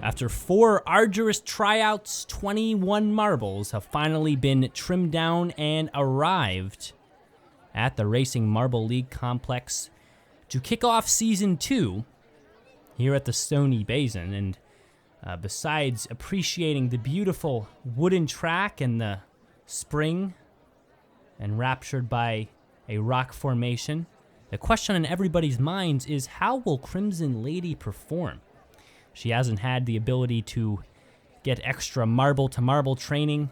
After 4 arduous tryouts, 21 marbles have finally been trimmed down and arrived at the Racing Marble League complex to kick off Season 2 here at the Sony Basin. And besides appreciating the beautiful wooden track and the spring enraptured by a rock formation, the question on everybody's minds is, how will Crimson Lady perform? She hasn't had the ability to get extra marble-to-marble training,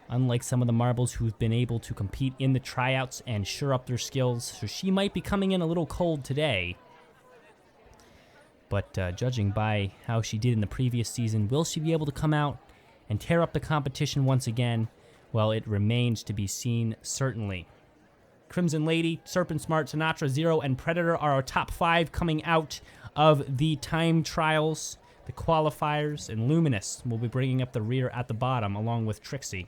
unlike some of the marbles who've been able to compete in the tryouts and shore up their skills, so she might be coming in a little cold today. But judging by how she did in the previous season, will she be able to come out and tear up the competition once again? Well, it remains to be seen, certainly. Crimson Lady, Serpent Smart, Sinatra, Zero, and Predator are our top 5 coming out of the time trials, the qualifiers, and Luminous will be bringing up the rear at the bottom, along with Trixie.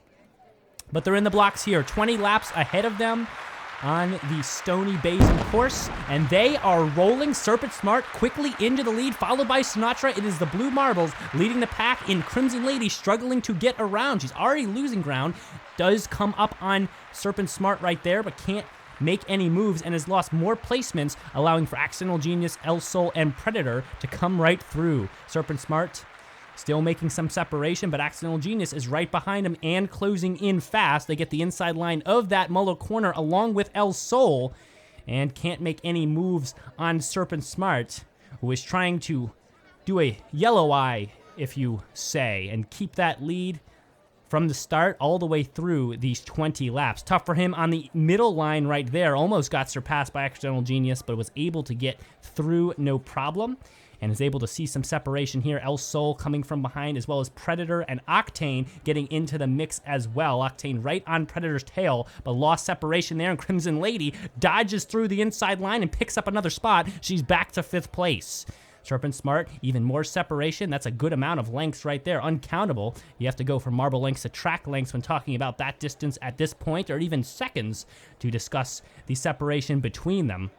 But they're in the blocks here, 20 laps ahead of them on the Stony Basin course, and they are rolling. Serpent Smart quickly into the lead, followed by Sinatra. It is the Blue Marbles leading the pack in Crimson Lady, struggling to get around. She's already losing ground, does come up on Serpent Smart right there, but can't make any moves and has lost more placements, allowing for Accidental Genius, El Sol, and Predator to come right through. Serpent Smart still making some separation, but Accidental Genius is right behind him and closing in fast. They get the inside line of that Muller corner along with El Sol and can't make any moves on Serpent Smart, who is trying to do a yellow eye, if you say, and keep that lead from the start all the way through these 20 laps. Tough for him on the middle line right there. Almost got surpassed by Accidental Genius, but was able to get through no problem and is able to see some separation here. El Sol coming from behind, as well as Predator and Octane getting into the mix as well. Octane right on Predator's tail, but lost separation there, and Crimson Lady dodges through the inside line and picks up another spot. She's back to 5th place. Serpent Smart, even more separation. That's a good amount of lengths right there, uncountable. You have to go from marble lengths to track lengths when talking about that distance at this point, or even seconds, to discuss the separation between them.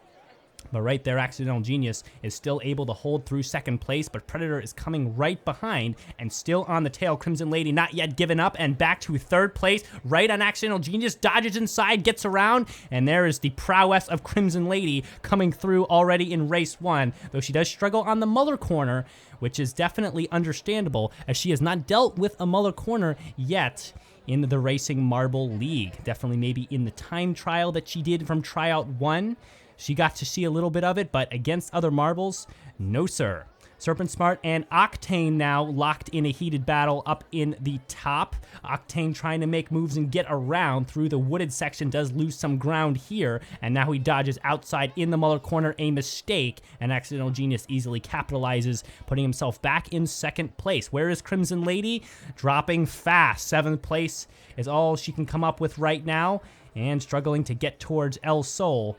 But right there, Accidental Genius is still able to hold through 2nd place, but Predator is coming right behind and still on the tail. Crimson Lady not yet given up and back to 3rd place, right on Accidental Genius, dodges inside, gets around, and there is the prowess of Crimson Lady coming through already in race 1, though she does struggle on the Muller corner, which is definitely understandable, as she has not dealt with a Muller corner yet in the Racing Marble League. Definitely maybe in the time trial that she did from tryout 1. She got to see a little bit of it, but against other marbles, no sir. Serpent Smart and Octane now locked in a heated battle up in the top. Octane trying to make moves and get around through the wooded section, does lose some ground here, and now he dodges outside in the Muller corner, a mistake, and Accidental Genius easily capitalizes, putting himself back in 2nd place. Where is Crimson Lady? Dropping fast. 7th place is all she can come up with right now, and struggling to get towards El Sol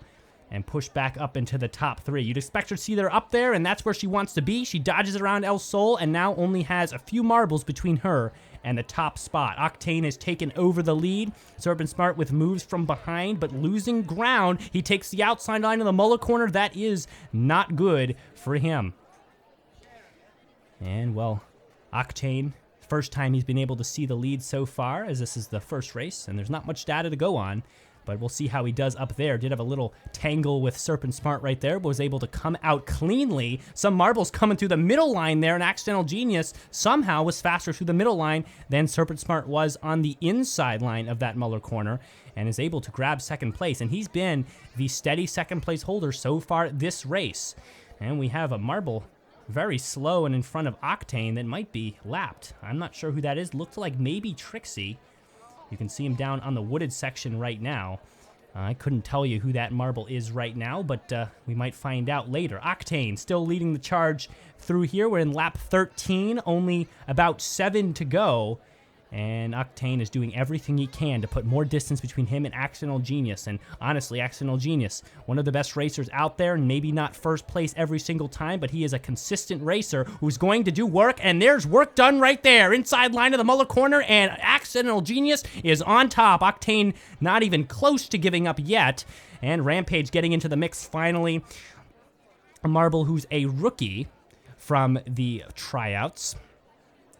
and push back up into the top 3. You'd expect her to see her up there, and that's where she wants to be. She dodges around El Sol, and now only has a few marbles between her and the top spot. Octane has taken over the lead. Serpent Smart with moves from behind, but losing ground. He takes the outside line of the Muller corner. That is not good for him. And, well, Octane, first time he's been able to see the lead so far, as this is the first race, and there's not much data to go on. But we'll see how he does up there. Did have a little tangle with Serpent Smart right there, but was able to come out cleanly. Some marbles coming through the middle line there, and Accidental Genius somehow was faster through the middle line than Serpent Smart was on the inside line of that Muller corner, and is able to grab 2nd place. And he's been the steady 2nd place holder so far this race. And we have a marble very slow and in front of Octane that might be lapped. I'm not sure who that is. Looked like maybe Trixie. You can see him down on the wooded section right now. I couldn't tell you who that marble is right now, but we might find out later. Octane still leading the charge through here. We're in lap 13, only about 7 to go. And Octane is doing everything he can to put more distance between him and Accidental Genius. And honestly, Accidental Genius, one of the best racers out there, and maybe not 1st place every single time, but he is a consistent racer who's going to do work, and there's work done right there. Inside line of the Muller corner, and Accidental Genius is on top. Octane not even close to giving up yet, and Rampage getting into the mix finally. A marble who's a rookie from the tryouts,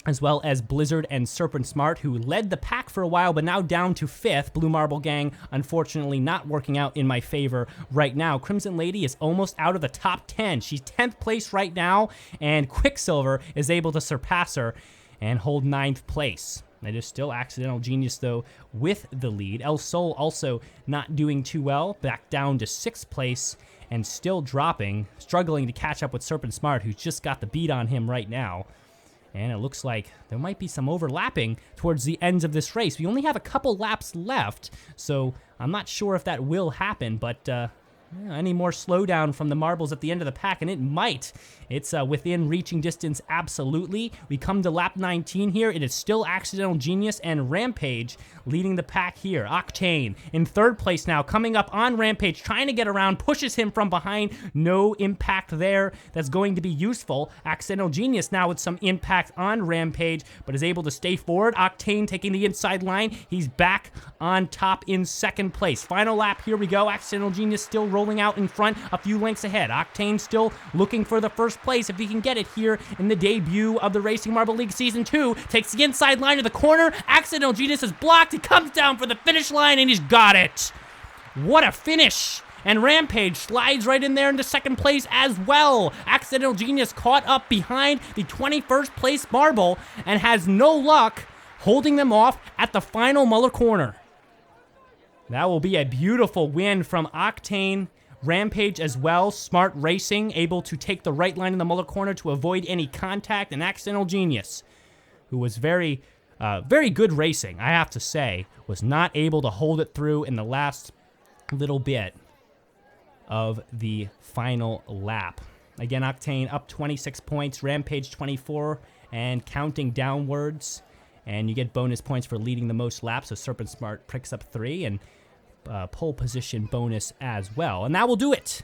as well as Blizzard and Serpent Smart, who led the pack for a while, but now down to 5th. Blue Marble Gang, unfortunately, not working out in my favor right now. Crimson Lady is almost out of the top 10. She's 10th place right now, and Quicksilver is able to surpass her and hold 9th place. It is still Accidental Genius, though, with the lead. El Sol also not doing too well, back down to 6th place and still dropping, struggling to catch up with Serpent Smart, who's just got the beat on him right now. And it looks like there might be some overlapping towards the ends of this race. We only have a couple laps left, so I'm not sure if that will happen, but any more slowdown from the marbles at the end of the pack, and it might. It's within reaching distance, absolutely. We come to lap 19 here. It is still Accidental Genius and Rampage leading the pack here. Octane in 3rd place now, coming up on Rampage, trying to get around, pushes him from behind. No impact there that's going to be useful. Accidental Genius now with some impact on Rampage, but is able to stay forward. Octane taking the inside line. He's back on top in 2nd place. Final lap, here we go. Accidental Genius still rolling out in front, a few lengths ahead. Octane still looking for the 1st place if he can get it here in the debut of the Racing Marble League Season 2. Takes the inside line of the corner. Accidental Genius is blocked. He comes down for the finish line, and he's got it. What a finish. And Rampage slides right in there into 2nd place as well. Accidental Genius caught up behind the 21st place marble and has no luck holding them off at the final Muller corner. That will be a beautiful win from Octane. Rampage as well. Smart Racing able to take the right line in the Muller corner to avoid any contact. And Accidental Genius, who was very good racing, I have to say, was not able to hold it through in the last little bit of the final lap. Again, Octane up 26 points, Rampage 24, and counting downwards. And you get bonus points for leading the most laps, so Serpent Smart picks up 3, and pole position bonus as well. And that will do it.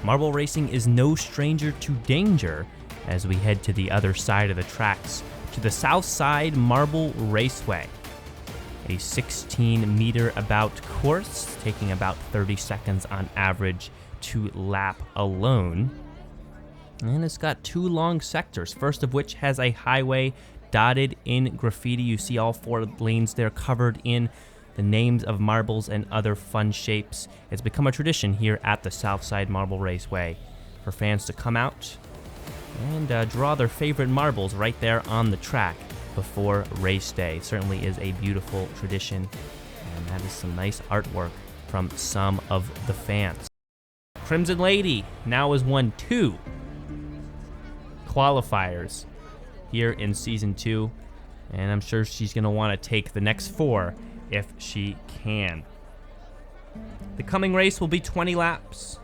Marble racing is no stranger to danger as we head to the other side of the tracks, to the South Side Marble Raceway. A 16-meter about course, taking about 30 seconds on average to lap alone. And it's got 2 long sectors, first of which has a highway dotted in graffiti. You see all 4 lanes there covered in the names of marbles and other fun shapes. It's become a tradition here at the Southside Marble Raceway for fans to come out and draw their favorite marbles right there on the track before race day. Certainly is a beautiful tradition, and that is some nice artwork from some of the fans. Crimson Lady now has won 2 qualifiers here in Season 2, and I'm sure she's going to want to take the next 4 if she can. The coming race will be 20 laps,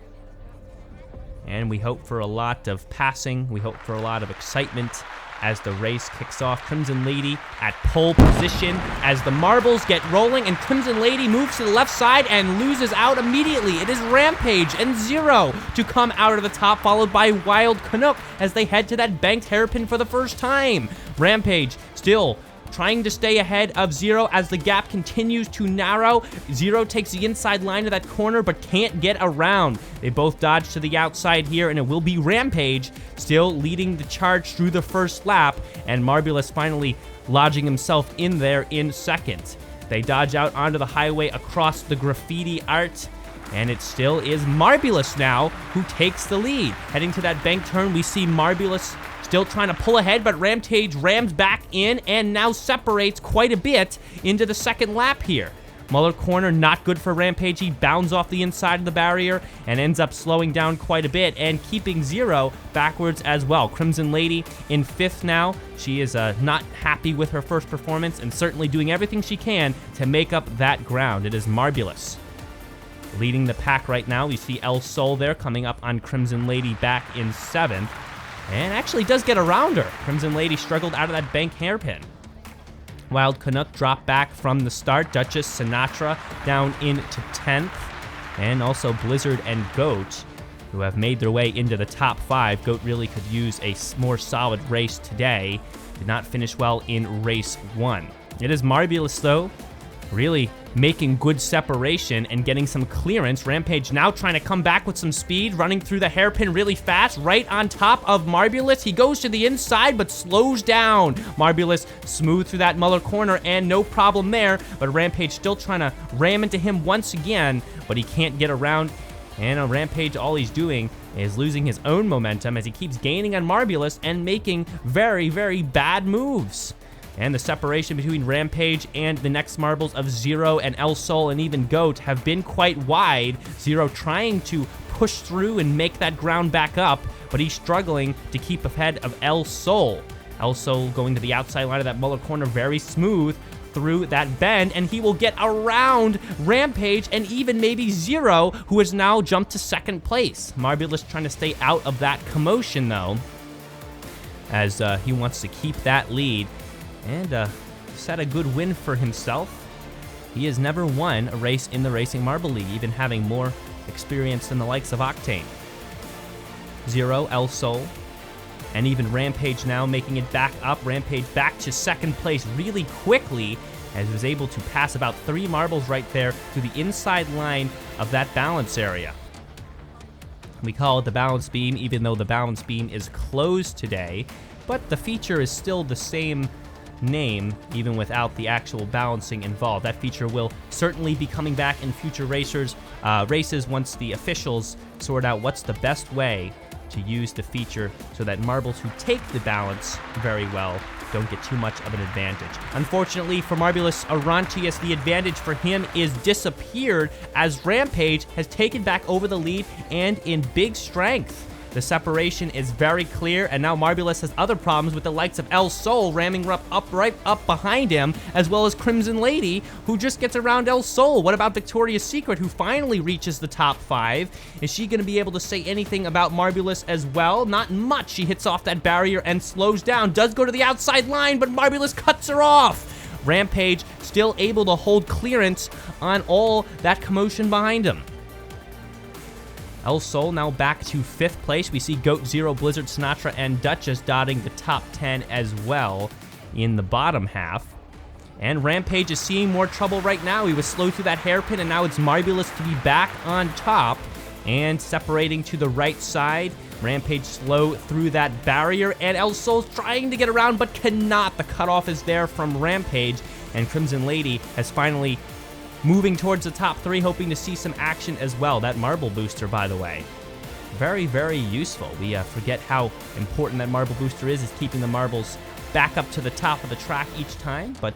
and we hope for a lot of passing. We hope for a lot of excitement as the race kicks off. Crimson Lady at pole position as the marbles get rolling, and Crimson Lady moves to the left side and loses out immediately. It is Rampage and Zero to come out of the top, followed by Wild Canuck as they head to that banked hairpin for the first time. Rampage still trying to stay ahead of Zero as the gap continues to narrow. Zero takes the inside line of that corner but can't get around. They both dodge to the outside here, and it will be Rampage still leading the charge through the first lap, and Marbulus finally lodging himself in there in 2nd. They dodge out onto the highway across the graffiti art, and it still is Marbulus now who takes the lead. Heading to that bank turn, we see Marbulus still trying to pull ahead, but Rampage rams back in and now separates quite a bit into the 2nd lap here. Muller corner, not good for Rampage. He bounds off the inside of the barrier and ends up slowing down quite a bit and keeping Zero backwards as well. Crimson Lady in 5th now. She is not happy with her first performance and certainly doing everything she can to make up that ground. It is Marbulus leading the pack right now. We see El Sol there coming up on Crimson Lady back in 7th. And actually does get around her. Crimson Lady struggled out of that bank hairpin. Wild Canuck dropped back from the start. Duchess, Sinatra down into 10th. And also Blizzard and Goat, who have made their way into the top 5. Goat really could use a more solid race today. Did not finish well in race 1. It is Marbulus, though, really making good separation and getting some clearance. Rampage now trying to come back with some speed, running through the hairpin really fast, right on top of Marbulus. He goes to the inside, but slows down. Marbulus smooth through that Muller corner, and no problem there, but Rampage still trying to ram into him once again, but he can't get around. And Rampage, all he's doing is losing his own momentum as he keeps gaining on Marbulus and making very, very bad moves. And the separation between Rampage and the next marbles of Zero and El Sol and even Goat have been quite wide. Zero trying to push through and make that ground back up, but he's struggling to keep ahead of El Sol. El Sol going to the outside line of that Muller corner, very smooth through that bend, and he will get around Rampage and even maybe Zero, who has now jumped to second place. Marbulus trying to stay out of that commotion, though, as he wants to keep that lead. And set a good win for himself. He has never won a race in the Racing Marble League, even having more experience than the likes of Octane. Zero, El Sol, and even Rampage now making it back up. Rampage back to second place really quickly, as he was able to pass about 3 marbles right there to the inside line of that balance area. We call it the balance beam, even though the balance beam is closed today, but the feature is still the same name, even without the actual balancing involved. That feature will certainly be coming back in future races once the officials sort out what's the best way to use the feature so that marbles who take the balance very well don't get too much of an advantage. Unfortunately for Marbulus Orontius, the advantage for him is disappeared as Rampage has taken back over the lead and in big strength. The separation is very clear, and now Marbulus has other problems with the likes of El Sol ramming right up behind him, as well as Crimson Lady, who just gets around El Sol. What about Victoria's Secret, who finally reaches the top 5? Is she going to be able to say anything about Marbulus as well? Not much. She hits off that barrier and slows down. Does go to the outside line, but Marbulus cuts her off. Rampage still able to hold clearance on all that commotion behind him. El Sol now back to 5th place. We see Goat, Zero, Blizzard, Sinatra, and Duchess dotting the top 10 as well in the bottom half. And Rampage is seeing more trouble right now. He was slow through that hairpin, and now it's Marbulus to be back on top and separating to the right side. Rampage slow through that barrier, and El Sol's trying to get around but cannot. The cutoff is there from Rampage, and Crimson Lady has finally moving towards the top 3, hoping to see some action as well. That marble booster, by the way, very, very useful. We forget how important that marble booster is keeping the marbles back up to the top of the track each time, but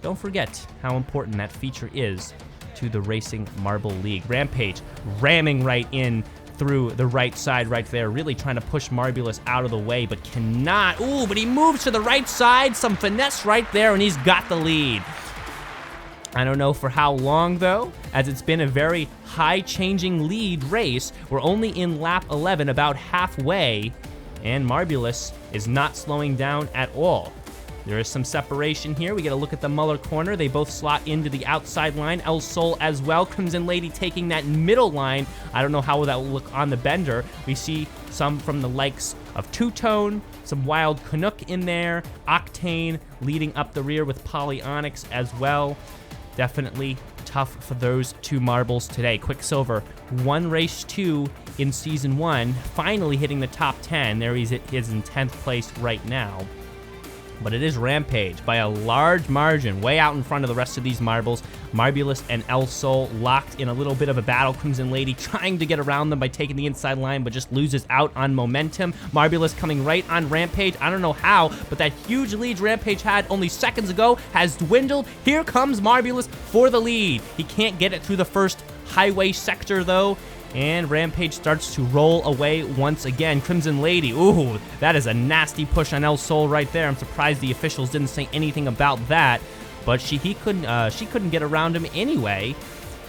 don't forget how important that feature is to the Racing Marble League. Rampage ramming right in through the right side right there, really trying to push Marbulus out of the way, but cannot. Ooh, but he moves to the right side, some finesse right there, and he's got the lead. I don't know for how long, though, as it's been a very high-changing lead race. We're only in lap 11, about halfway, and Marbulus is not slowing down at all. There is some separation here. We get a look at the Muller corner. They both slot into the outside line. El Sol as well. Crimson Lady taking that middle line. I don't know how that will look on the bender. We see some from the likes of Two-Tone, some Wild Canuck in there, Octane leading up the rear with Polyonyx as well. Definitely tough for those 2 marbles today. Quicksilver, 1 race 2 in Season 1, finally hitting the top 10. There he is in 10th place right now. But it is Rampage by a large margin, way out in front of the rest of these marbles. Marbulus and El Sol locked in a little bit of a battle. Crimson Lady trying to get around them by taking the inside line, but just loses out on momentum. Marbulus coming right on Rampage. I don't know how, but that huge lead Rampage had only seconds ago has dwindled. Here comes Marbulus for the lead. He can't get it through the first highway sector, though. And Rampage starts to roll away once again. Crimson Lady, ooh, that is a nasty push on El Sol right there. I'm surprised the officials didn't say anything about that, but she couldn't get around him anyway.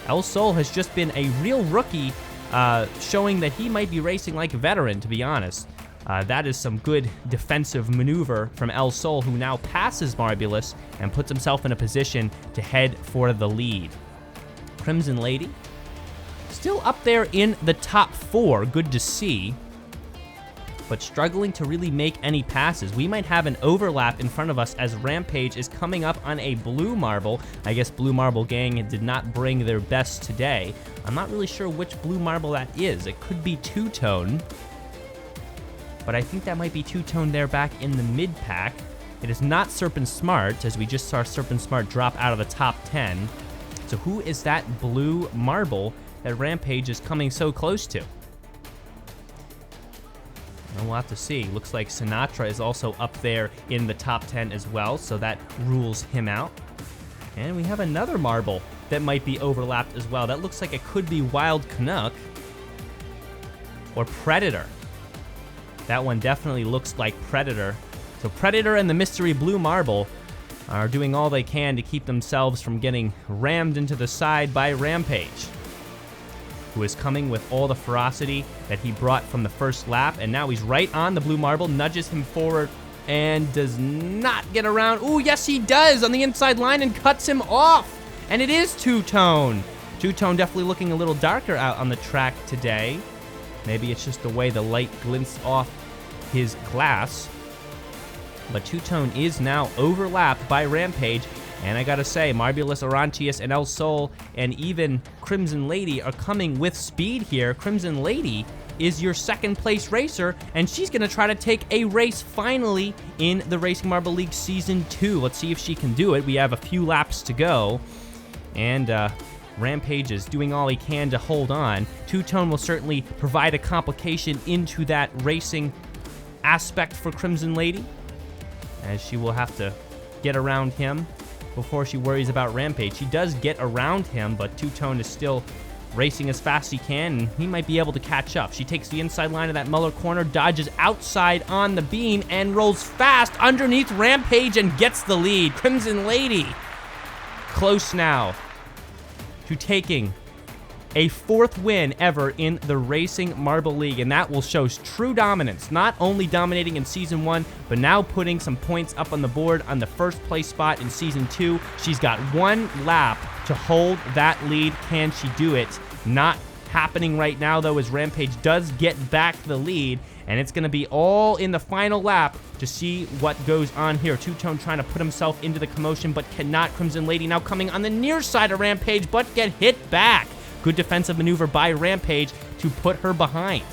El Sol has just been a real rookie, showing that he might be racing like a veteran, to be honest. That is some good defensive maneuver from El Sol, who now passes Marbulus and puts himself in a position to head for the lead. Crimson Lady still up there in the top 4. Good to see. but struggling to really make any passes. We might have an overlap in front of us as Rampage is coming up on a blue marble. I guess Blue Marble Gang did not bring their best today. I'm not really sure which blue marble that is. It could be two-tone, but I think that might be two-tone there back in the mid-pack. It is not Serpent Smart, as we just saw Serpent Smart drop out of the top 10. So who is that blue marble that Rampage is coming so close to? And we'll have to see. Looks like Sinatra is also up there in the top 10 as well, so that rules him out. And we have another marble that might be overlapped as well. That looks like it could be Wild Canuck or Predator. That one definitely looks like Predator. So Predator and the Mystery Blue Marble are doing all they can to keep themselves from getting rammed into the side by Rampage, who is coming with all the ferocity that he brought from the first lap, and now he's right on the blue marble, nudges him forward, and does not get around. Ooh, yes he does, on the inside line, and cuts him off, and it is Two-Tone. Two-Tone definitely looking a little darker out on the track today. Maybe it's just the way the light glints off his glass. But Two-Tone is now overlapped by Rampage, and I gotta say, Marbulus, Orontius, and El Sol, and even Crimson Lady are coming with speed here. Crimson Lady is your second place racer, and she's gonna try to take a race finally in the Racing Marble League Season 2. Let's see if she can do it. We have a few laps to go, and Rampage is doing all he can to hold on. Two-Tone will certainly provide a complication into that racing aspect for Crimson Lady, as she will have to get around him before she worries about Rampage. She does get around him, but Two-Tone is still racing as fast as he can, and he might be able to catch up. She takes the inside line of that Muller corner, dodges outside on the beam, and rolls fast underneath Rampage and gets the lead. Crimson Lady close now to taking a 4th win ever in the Racing Marble League, and that will show true dominance, not only dominating in Season 1, but now putting some points up on the board on the first place spot in Season 2. She's got 1 lap to hold that lead. Can she do it? Not happening right now, though, as Rampage does get back the lead, and it's going to be all in the final lap to see what goes on here. Two-Tone trying to put himself into the commotion, but cannot. Crimson Lady now coming on the near side of Rampage, but get hit back. Good defensive maneuver by Rampage to put her behind.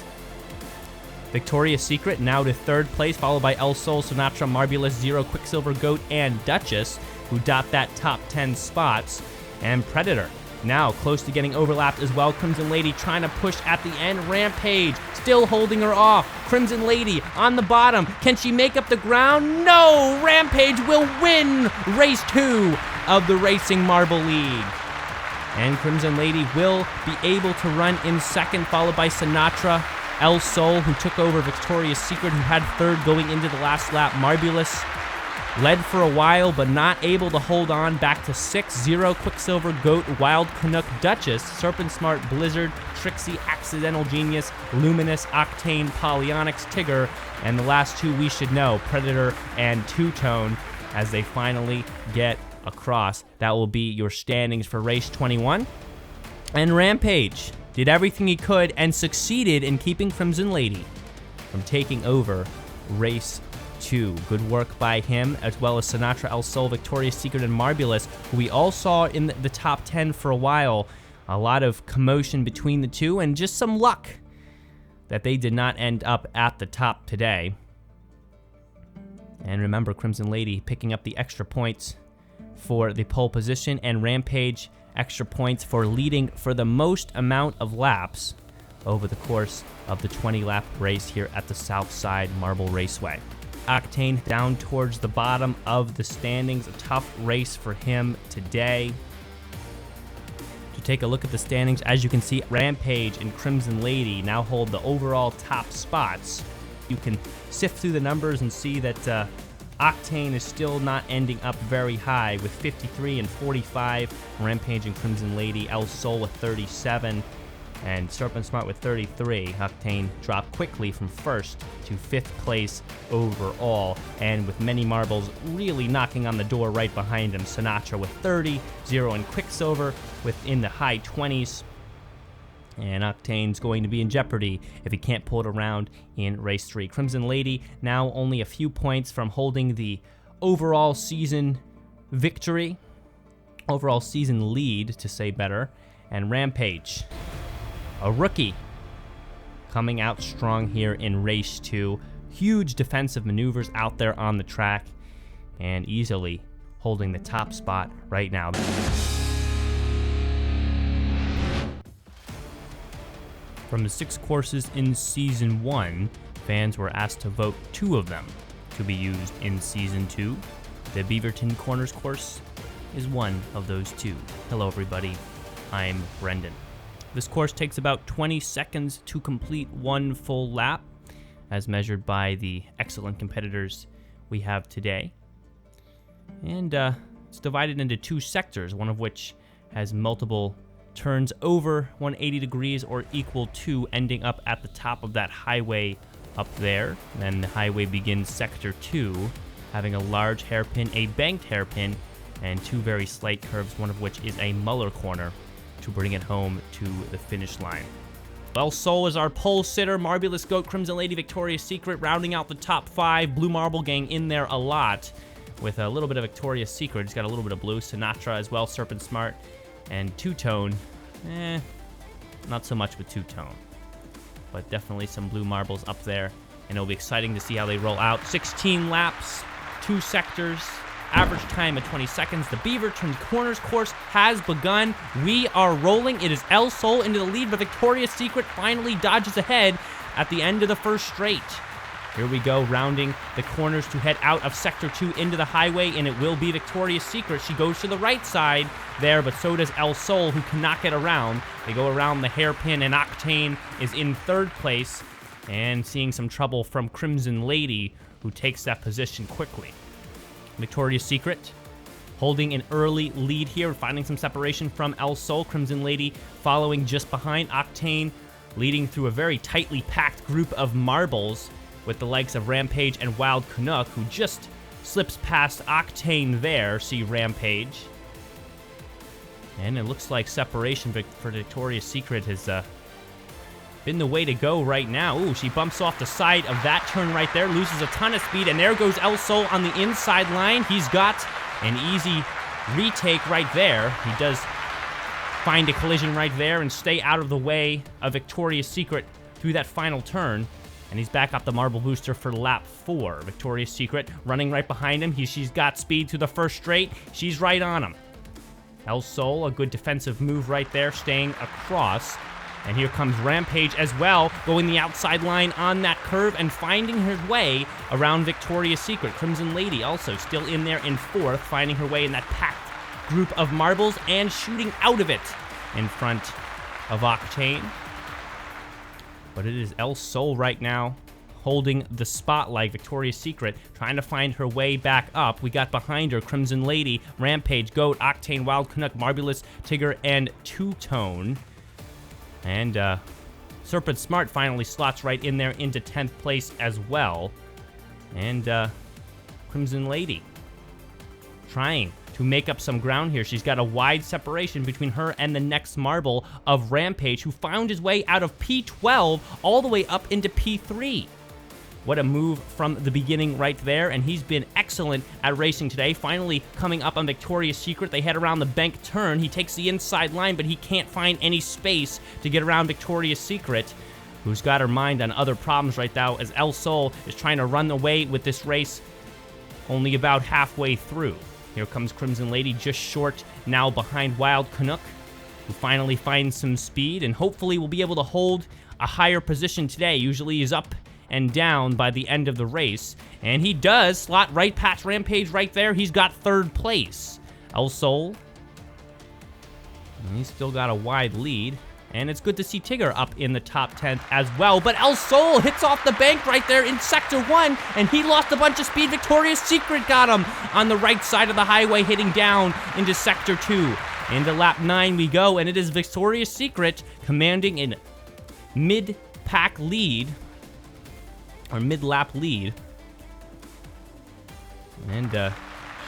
Victoria's Secret now to 3rd place, followed by El Sol, Sinatra, Marbulus, Zero, Quicksilver Goat, and Duchess, who dot that top 10 spots. And Predator now close to getting overlapped as well. Crimson Lady trying to push at the end. Rampage still holding her off. Crimson Lady on the bottom. Can she make up the ground? No! Rampage will win race 2 of the Racing Marble League. And Crimson Lady will be able to run in 2nd, followed by Sinatra, El Sol, who took over Victoria's Secret, who had 3rd going into the last lap. Marbulus led for a while, but not able to hold on. Back to 6th, Zero, Quicksilver Goat, Wild Canuck, Duchess, Serpent Smart, Blizzard, Trixie, Accidental Genius, Luminous, Octane, Polyonyx, Tigger, and the last 2 we should know, Predator and Two-Tone, as they finally get across. That will be your standings for race 21. And Rampage did everything he could and succeeded in keeping Crimson Lady from taking over race 2. Good work by him, as well as Sinatra, El Sol, Victoria's Secret, and Marbulus, who we all saw in the top 10 for a while. A lot of commotion between the two, and just some luck that they did not end up at the top today. And remember, Crimson Lady picking up the extra points for the pole position, and Rampage extra points for leading for the most amount of laps over the course of the 20-lap race here at the Southside Marble Raceway. Octane down towards the bottom of the standings. A tough race for him today. To take a look at the standings, as you can see, Rampage and Crimson Lady now hold the overall top spots. You can sift through the numbers and see that Octane is still not ending up very high with 53 and 45. Rampage and Crimson Lady, El Sol with 37, and Serpent Smart with 33. Octane dropped quickly from 1st to 5th place overall, and with many marbles really knocking on the door right behind him. Sinatra with 30, Zero and Quicksilver within the high 20s. And Octane's going to be in jeopardy if he can't pull it around in race 3. Crimson Lady now only a few points from holding the overall season victory. Overall season lead, to say better. And Rampage, a rookie, coming out strong here in race 2. Huge defensive maneuvers out there on the track. And easily holding the top spot right now. From the 6 courses in Season 1, fans were asked to vote 2 of them to be used in Season 2. The Beaverton Corners course is one of those 2. Hello everybody, I'm Brendan. This course takes about 20 seconds to complete one full lap, as measured by the excellent competitors we have today. And it's divided into 2 sectors, one of which has multiple turns over 180 degrees or equal to, ending up at the top of that highway up there. And then the highway begins sector 2, having a large hairpin, a banked hairpin, and 2 very slight curves, one of which is a Muller corner to bring it home to the finish line. El Sol is our pole sitter, Marbulous Goat, Crimson Lady, Victoria's Secret, rounding out the top 5. Blue Marble Gang in there a lot, with a little bit of Victoria's Secret. He's got a little bit of blue. Sinatra as well, Serpent Smart. And Two-Tone, not so much with Two-Tone, but definitely some blue marbles up there, and it'll be exciting to see how they roll out. 16 laps, 2 sectors, average time of 20 seconds. The Beaverton Corners course has begun. We are rolling. It is El Sol into the lead, but Victoria's Secret finally dodges ahead at the end of the first straight. Here we go, rounding the corners to head out of Sector 2 into the highway, and it will be Victoria's Secret. She goes to the right side there, but so does El Sol, who cannot get around. They go around the hairpin, and Octane is in 3rd place, and seeing some trouble from Crimson Lady, who takes that position quickly. Victoria's Secret holding an early lead here, finding some separation from El Sol. Crimson Lady following just behind. Octane leading through a very tightly packed group of marbles, with the likes of Rampage and Wild Canuck, who just slips past Octane there. See Rampage. And it looks like separation for Victoria's Secret has been the way to go right now. Ooh, she bumps off the side of that turn right there, loses a ton of speed, and there goes El Sol on the inside line. He's got an easy retake right there. He does find a collision right there and stay out of the way of Victoria's Secret through that final turn. And he's back up the marble booster for lap 4. Victoria's Secret running right behind him. She's got speed through the first straight. She's right on him. El Sol, a good defensive move right there, staying across. And here comes Rampage as well, going the outside line on that curve and finding her way around Victoria's Secret. Crimson Lady also still in there in 4th, finding her way in that packed group of marbles and shooting out of it in front of Octane. But it is El Sol right now holding the spotlight. Victoria's Secret trying to find her way back up. We got behind her Crimson Lady, Rampage, Goat, Octane, Wild Canuck, Marbulous, Tigger, and Two-Tone. And Serpent Smart finally slots right in there into 10th place as well. And Crimson Lady trying to make up some ground here. She's got a wide separation between her and the next marble of Rampage, who found his way out of P12 all the way up into P3. What a move from the beginning right there, and he's been excellent at racing today. Finally coming up on Victoria's Secret. They head around the bank turn. He takes the inside line, but he can't find any space to get around Victoria's Secret, who's got her mind on other problems right now, as El Sol is trying to run away with this race only about halfway through. Here comes Crimson Lady, just short now behind Wild Canuck, who finally finds some speed and hopefully will be able to hold a higher position today. Usually he's up and down by the end of the race, and he does slot right past Rampage right there. He's got 3rd place. El Sol, he's still got a wide lead. And it's good to see Tigger up in the top 10th as well. But El Sol hits off the bank right there in Sector 1, and he lost a bunch of speed. Victoria's Secret got him on the right side of the highway, hitting down into Sector 2. Into lap 9 we go, and it is Victoria's Secret commanding a mid-pack lead, or mid-lap lead. And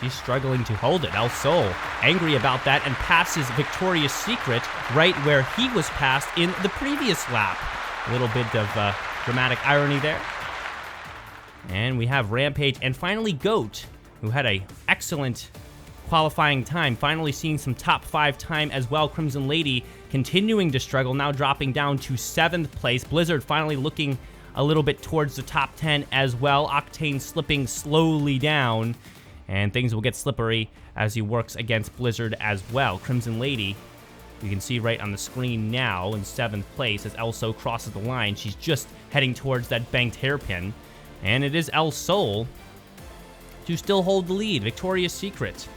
She's struggling to hold it. El Sol angry about that and passes Victoria's Secret right where he was passed in the previous lap. A little bit of dramatic irony there. And we have Rampage and finally Goat, who had an excellent qualifying time, finally seeing some top 5 time as well. Crimson Lady continuing to struggle, now dropping down to 7th place. Blizzard finally looking a little bit towards the top 10 as well. Octane slipping slowly down, and things will get slippery as he works against Blizzard as well. Crimson Lady, you can see right on the screen now, in 7th place as Elso crosses the line. She's just heading towards that banked hairpin, and it is El Sol to still hold the lead. Victoria's Secret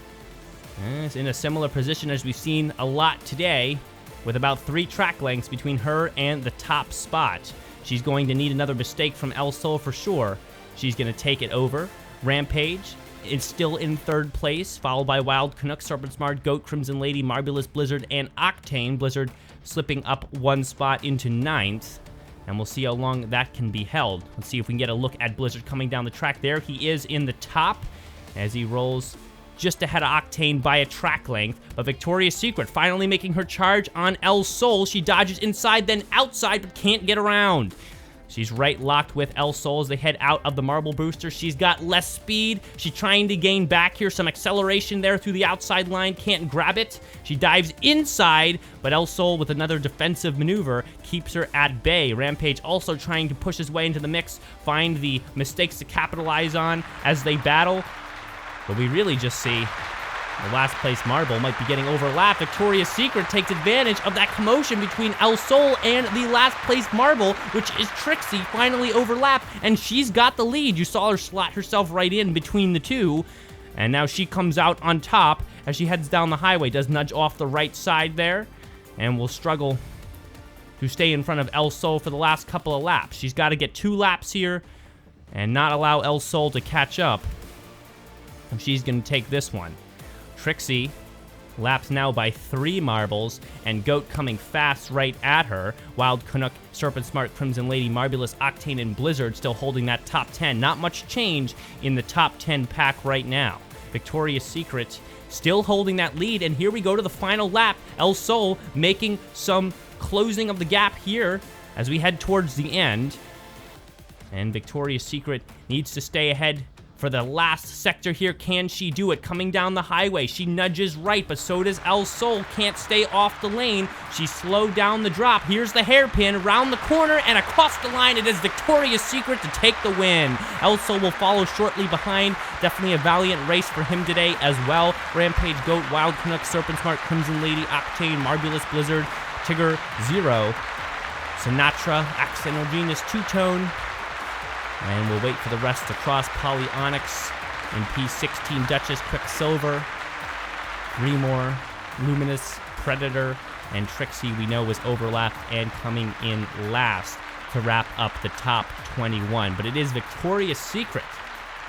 is in a similar position as we've seen a lot today, with about 3 track lengths between her and the top spot. She's going to need another mistake from El Sol for sure. She's going to take it over. Rampage is still in 3rd place, followed by Wild Canuck, Serpent Smart, Goat, Crimson Lady, Marvelous, Blizzard, and Octane. Blizzard slipping up 1 spot into 9th, and we'll see how long that can be held. Let's see if we can get a look at Blizzard coming down the track there. He is in the top as he rolls just ahead of Octane by a track length, but Victoria's Secret finally making her charge on El Sol. She dodges inside, then outside, but can't get around. She's right locked with El Sol as they head out of the Marble Booster. She's got less speed. She's trying to gain back here. Some acceleration there through the outside line. Can't grab it. She dives inside, but El Sol with another defensive maneuver keeps her at bay. Rampage also trying to push his way into the mix, find the mistakes to capitalize on as they battle. But we really just see the last place Marble might be getting overlapped. Victoria's Secret takes advantage of that commotion between El Sol and the last place Marble, which is Trixie, finally overlapped, and she's got the lead. You saw her slot herself right in between the two, and now she comes out on top as she heads down the highway, does nudge off the right side there, and will struggle to stay in front of El Sol for the last couple of laps. She's got to get 2 laps here and not allow El Sol to catch up. And she's going to take this one. Trixie laps now by 3 marbles, and Goat coming fast right at her. Wild Canuck, Serpent Smart, Crimson Lady, Marvelous, Octane, and Blizzard still holding that top 10. Not much change in the top 10 pack right now. Victoria's Secret still holding that lead, and here we go to the final lap. El Sol making some closing of the gap here as we head towards the end. And Victoria's Secret needs to stay ahead for the last sector here. Can she do it? Coming down the highway, she nudges right, but so does El Sol. Can't stay off the lane. She slowed down the drop. Here's the hairpin around the corner and across the line. It is Victoria's Secret to take the win. El Sol will follow shortly behind. Definitely a valiant race for him today as well. Rampage, Goat, Wild Canuck, Serpent Smart, Crimson Lady, Octane, Marvelous, Blizzard, Tigger, Zero, Sinatra, Accidental Genius, Two-Tone. And we'll wait for the rest to cross. Polyonyx and P16, Duchess, Quicksilver, 3 more, Luminous, Predator, and Trixie we know was overlapped and coming in last to wrap up the top 21. But it is Victoria's Secret,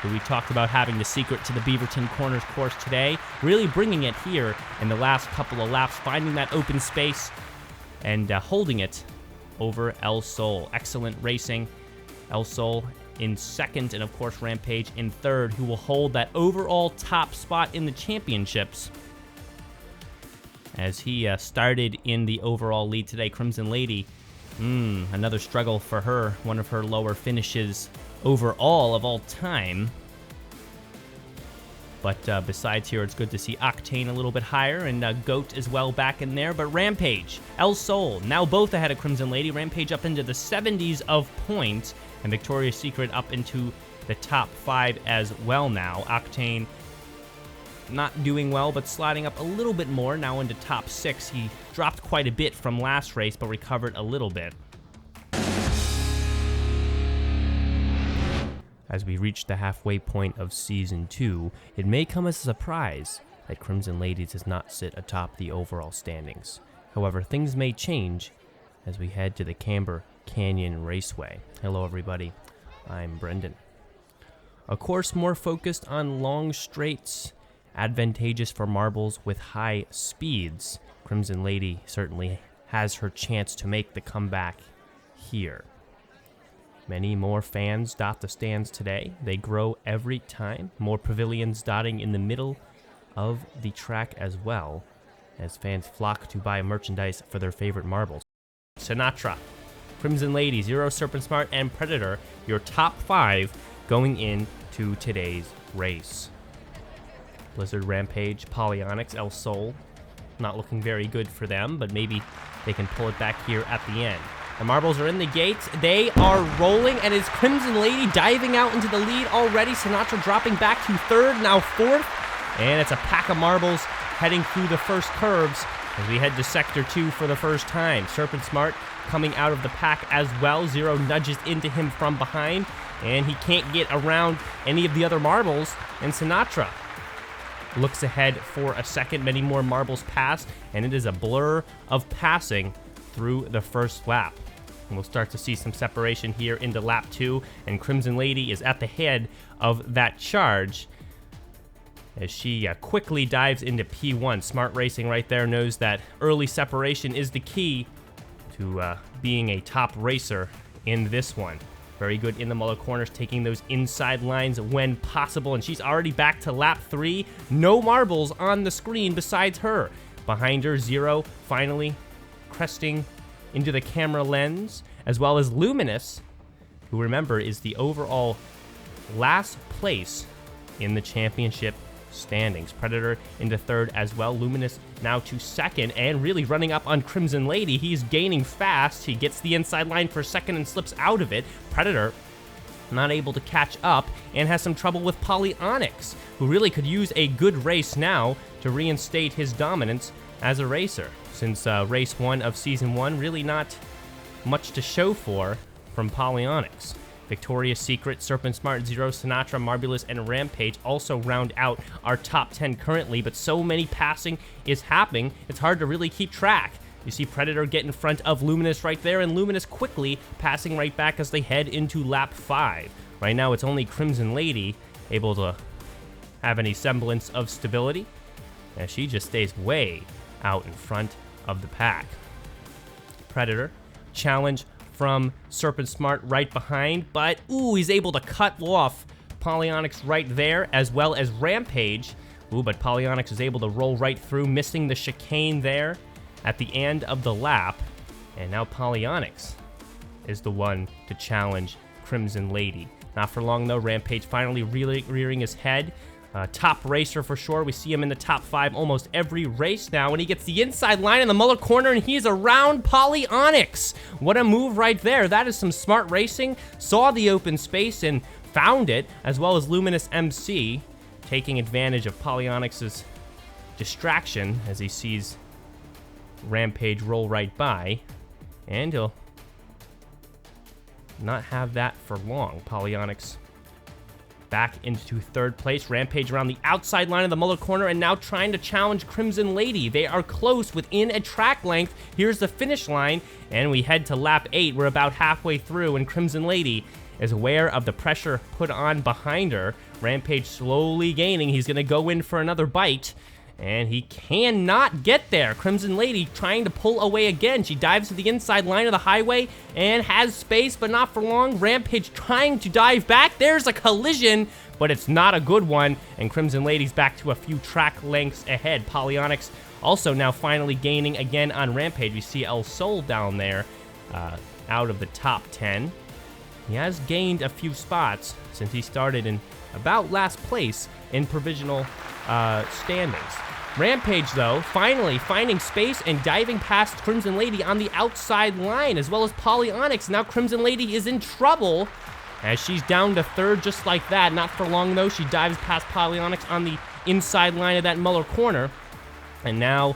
who we talked about having the secret to the Beaverton Corners course today, really bringing it here in the last couple of laps, finding that open space and holding it over El Sol. Excellent racing. El Sol in 2nd, and of course Rampage in 3rd, who will hold that overall top spot in the championships as he started in the overall lead today. Crimson Lady, another struggle for her, one of her lower finishes overall of all time. But besides here, it's good to see Octane a little bit higher, and Goat as well back in there. But Rampage, El Sol, now both ahead of Crimson Lady. Rampage up into the 70s of points, and Victoria's Secret up into the top 5 as well now. Octane not doing well, but sliding up a little bit more, now into top 6. He dropped quite a bit from last race, but recovered a little bit. As we reach the halfway point of Season 2, it may come as a surprise that Crimson Lady does not sit atop the overall standings. However, things may change as we head to the Camber Canyon Raceway. Hello everybody, I'm Brendan. A course more focused on long straights, advantageous for marbles with high speeds. Crimson Lady certainly has her chance to make the comeback here. Many more fans dot the stands today. They grow every time. More pavilions dotting in the middle of the track as well, as fans flock to buy merchandise for their favorite marbles. Sinatra, Crimson Lady, Zero, Serpent Smart, and Predator, your top 5 going into today's race. Blizzard, Rampage, Polyonyx, El Sol, not looking very good for them, but maybe they can pull it back here at the end. The marbles are in the gates. They are rolling, and is Crimson Lady diving out into the lead already. Sinatra dropping back to 3rd, now 4th, and it's a pack of marbles heading through the first curves as we head to Sector 2 for the first time. Serpent Smart coming out of the pack as well. Zero nudges into him from behind, and he can't get around any of the other marbles, and Sinatra looks ahead for a second. Many more marbles pass, and it is a blur of passing through the first lap. And we'll start to see some separation here into lap 2, and Crimson Lady is at the head of that charge as she quickly dives into P1. Smart Racing right there knows that early separation is the key to being a top racer in this one. Very good in the Muller corners, taking those inside lines when possible, and she's already back to lap 3. No marbles on the screen besides her. Behind her, Zero finally cresting into the camera lens, as well as Luminous, who, remember, is the overall last place in the championship standings. Predator into 3rd as well. Luminous now to 2nd, and really running up on Crimson Lady. He's gaining fast. He gets the inside line for a second and slips out of it. Predator not able to catch up and has some trouble with Polyonyx, who really could use a good race now to reinstate his dominance as a racer, since race 1 of season 1, really not much to show for from Polyonyx. Victoria's Secret, Serpent Smart, Zero, Sinatra, Marbulous, and Rampage also round out our top 10 currently, but so many passing is happening, it's hard to really keep track. You see Predator get in front of Luminous right there, and Luminous quickly passing right back as they head into lap 5. Right now, it's only Crimson Lady able to have any semblance of stability, as she just stays way out in front of the pack. Predator, challenge from Serpent Smart right behind, but ooh, he's able to cut off Polyonyx right there, as well as Rampage. Ooh, but Polyonyx is able to roll right through, missing the chicane there at the end of the lap. And now Polyonyx is the one to challenge Crimson Lady. Not for long though, Rampage finally rearing his head. Top racer for sure. We see him in the top 5 almost every race now, and he gets the inside line in the Muller corner, and he's around Polyonyx. What a move right there. That is some smart racing. Saw the open space and found it, as well as Luminous MC taking advantage of Polyonyx's distraction as he sees Rampage roll right by, and he'll not have that for long. Polyonyx back into 3rd place. Rampage around the outside line of the Muller corner, and now trying to challenge Crimson Lady. They are close within a track length. Here's the finish line, and we head to lap 8. We're about halfway through, and Crimson Lady is aware of the pressure put on behind her. Rampage slowly gaining. He's going to go in for another bite, and he cannot get there. Crimson Lady trying to pull away again. She dives to the inside line of the highway and has space, but not for long. Rampage trying to dive back. There's a collision, but it's not a good one, and Crimson Lady's back to a few track lengths ahead. Polyonyx also now finally gaining again on Rampage. We see El Sol down there out of the top 10. He has gained a few spots since he started in about last place in provisional standings. Rampage, though, finally finding space and diving past Crimson Lady on the outside line, as well as Polyonyx. Now Crimson Lady is in trouble as she's down to 3rd just like that. Not for long, though. She dives past Polyonyx on the inside line of that Muller corner, and now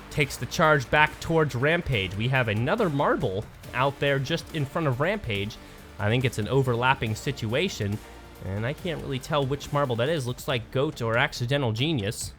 takes the charge back towards Rampage. We have another marble out there just in front of Rampage. I think it's an overlapping situation, and I can't really tell which marble that is. Looks like Goat or Accidental Genius.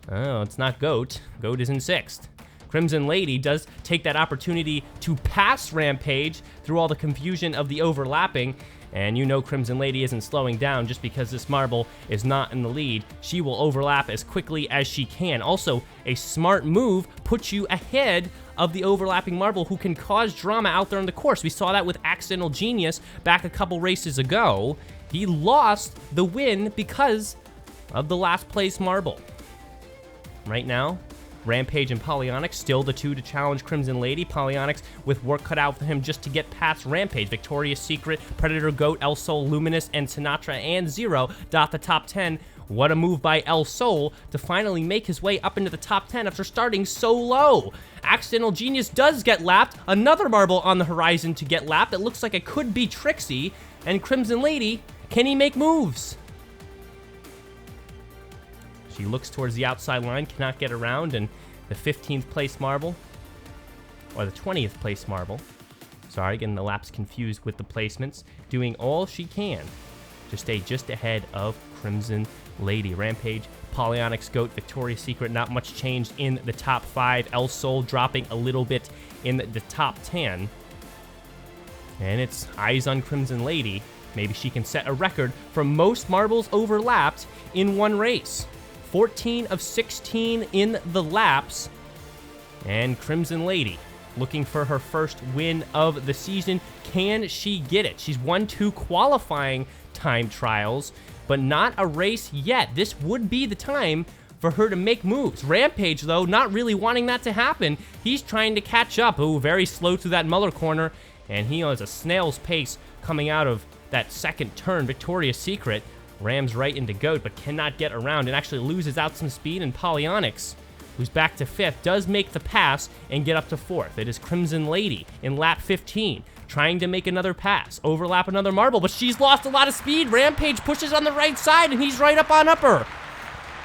Oh, it's not Goat. Goat is in 6th. Crimson Lady does take that opportunity to pass Rampage through all the confusion of the overlapping. And you know Crimson Lady isn't slowing down just because this marble is not in the lead. She will overlap as quickly as she can. Also, a smart move puts you ahead of the overlapping marble who can cause drama out there on the course. We saw that with Accidental Genius back a couple races ago. He lost the win because of the last place marble. Right now, Rampage and Polyonyx still the two to challenge Crimson Lady. Polyonyx with work cut out for him just to get past Rampage. Victoria's Secret, Predator Goat, El Sol, Luminous, and Sinatra and Zero dot the top 10. What a move by El Sol to finally make his way up into the top 10 after starting so low. Accidental Genius does get lapped. Another marble on the horizon to get lapped. It looks like it could be Trixie. And Crimson Lady, can he make moves? She looks towards the outside line, cannot get around, and the 15th place marble, or the 20th place marble, sorry, getting the laps confused with the placements, doing all she can to stay just ahead of Crimson Lady. Rampage, Polyonyx, Goat, Victoria's Secret, not much changed in the top 5. El Sol dropping a little bit in the top 10. And it's eyes on Crimson Lady. Maybe she can set a record for most marbles overlapped in one race. 14 of 16 in the laps. And Crimson Lady looking for her first win of the season. Can she get it? She's won 2 qualifying time trials, but not a race yet. This would be the time for her to make moves. Rampage, though, not really wanting that to happen. He's trying to catch up. Ooh, very slow through that Muller corner, and he has a snail's pace coming out of that second turn. Victoria's Secret rams right into Goat, but cannot get around and actually loses out some speed. And Polyonyx, who's back to 5th, does make the pass and get up to 4th. It is Crimson Lady in lap 15, trying to make another pass, overlap another marble, but she's lost a lot of speed. Rampage pushes on the right side, and he's right up on upper.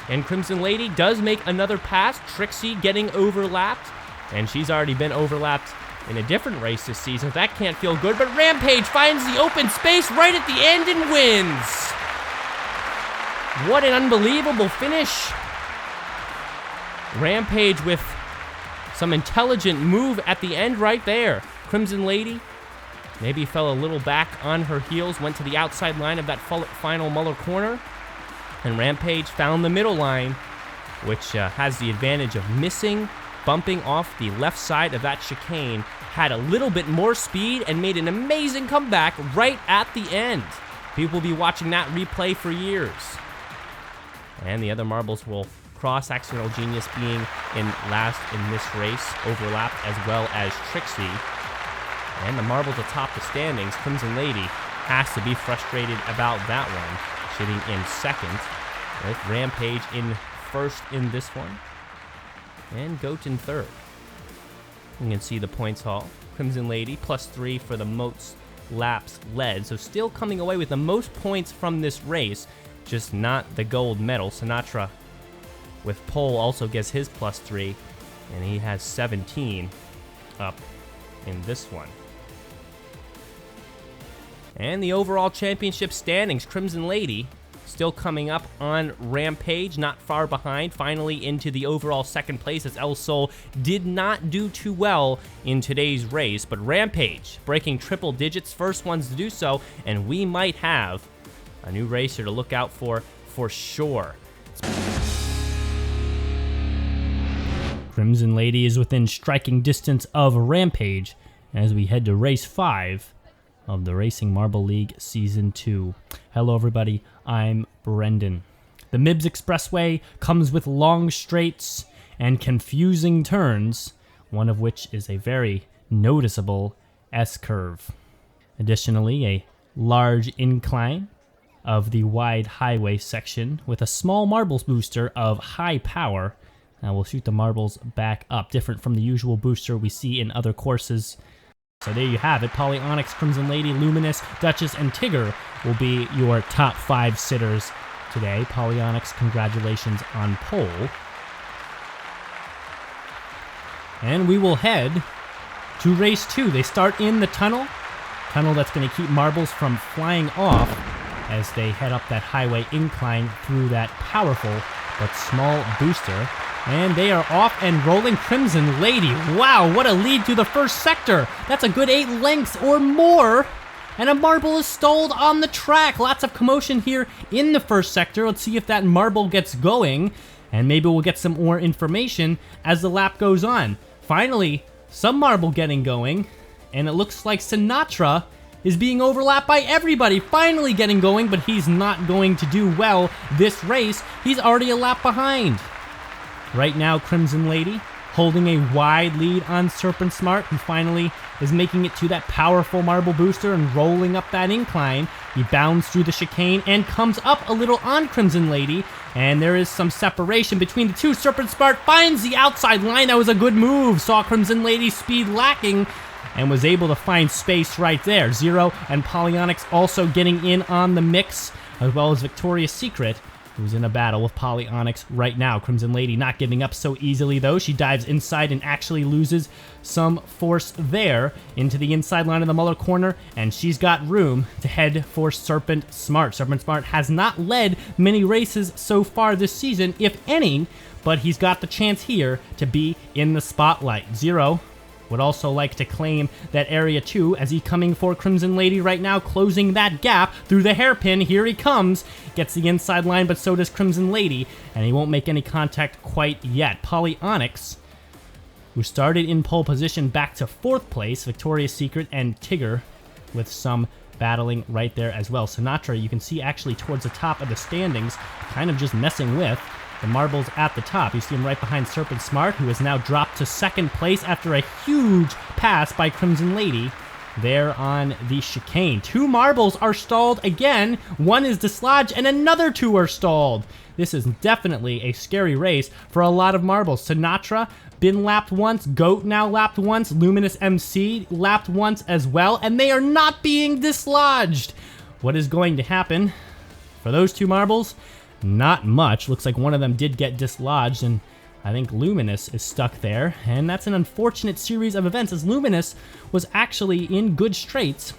And Crimson Lady does make another pass. Trixie getting overlapped, and she's already been overlapped in a different race this season. That can't feel good, but Rampage finds the open space right at the end and wins. What an unbelievable finish. Rampage with some intelligent move at the end right there. Crimson Lady maybe fell a little back on her heels, went to the outside line of that final Muller corner, and Rampage found the middle line, which has the advantage of missing, bumping off the left side of that chicane, had a little bit more speed, and made an amazing comeback right at the end. People will be watching that replay for years. And the other marbles will cross. Accidental Genius being in last in this race, overlapped as well as Trixie. And the marbles atop the standings. Crimson Lady has to be frustrated about that one, sitting in 2nd, with Rampage in 1st in this one, and Goat in 3rd. You can see the points haul. Crimson Lady +3 for the most laps led, so still coming away with the most points from this race, just not the gold medal. Sinatra with pole also gets his +3, and he has 17 up in this one. And the overall championship standings, Crimson Lady still coming up on Rampage, not far behind, finally into the overall 2nd place, as El Sol did not do too well in today's race, but Rampage breaking triple digits, first ones to do so, and we might have a new racer to look out for sure. Crimson Lady is within striking distance of Rampage as we head to race 5 of the Racing Marble League Season 2. Hello everybody, I'm Brendan. The Mibs Expressway comes with long straights and confusing turns, one of which is a very noticeable S-curve. Additionally, a large incline of the wide highway section with a small marbles booster of high power. Now we'll shoot the marbles back up, different from the usual booster we see in other courses. So there you have it. Polyonyx, Crimson Lady, Luminous, Duchess, and Tigger will be your top 5 sitters today. Polyonyx, congratulations on pole. And we will head to race 2. They start in the tunnel that's going to keep marbles from flying off as they head up that highway incline through that powerful but small booster. And they are off and rolling. Crimson Lady. Wow, what a lead through the first sector. That's a good 8 lengths or more. And a marble is stalled on the track. Lots of commotion here in the first sector. Let's see if that marble gets going. And maybe we'll get some more information as the lap goes on. Finally, some marble getting going. And it looks like Sinatra is being overlapped by everybody. Finally getting going, but he's not going to do well this race. He's already a lap behind. Right now, Crimson Lady holding a wide lead on Serpent Smart, who finally is making it to that powerful marble booster and rolling up that incline. He bounds through the chicane and comes up a little on Crimson Lady, and there is some separation between the two. Serpent Smart finds the outside line. That was a good move. Saw Crimson Lady's speed lacking and was able to find space right there. Zero and Polyonyx also getting in on the mix, as well as Victoria's Secret, who's in a battle with Polyonyx right now. Crimson Lady not giving up so easily, though. She dives inside and actually loses some force there into the inside line of the Muller corner, and she's got room to head for Serpent Smart. Serpent Smart has not led many races so far this season, if any, but he's got the chance here to be in the spotlight. Zero would also like to claim that area 2 as he coming for Crimson Lady right now, closing that gap through the hairpin. Here he comes. Gets the inside line, but so does Crimson Lady, and he won't make any contact quite yet. Polyonyx, who started in pole position, back to 4th place. Victoria's Secret and Tigger with some battling right there as well. Sinatra, you can see actually towards the top of the standings, kind of just messing with the marbles at the top. You see him right behind Serpent Smart, who has now dropped to 2nd place after a huge pass by Crimson Lady there on the chicane. 2 marbles are stalled again. 1 is dislodged, and another 2 are stalled. This is definitely a scary race for a lot of marbles. Sinatra been lapped once. Goat now lapped once. Luminous MC lapped once as well, and they are not being dislodged. What is going to happen for those 2 marbles? Not much. Looks like one of them did get dislodged, and I think Luminous is stuck there. And that's an unfortunate series of events, as Luminous was actually in good straits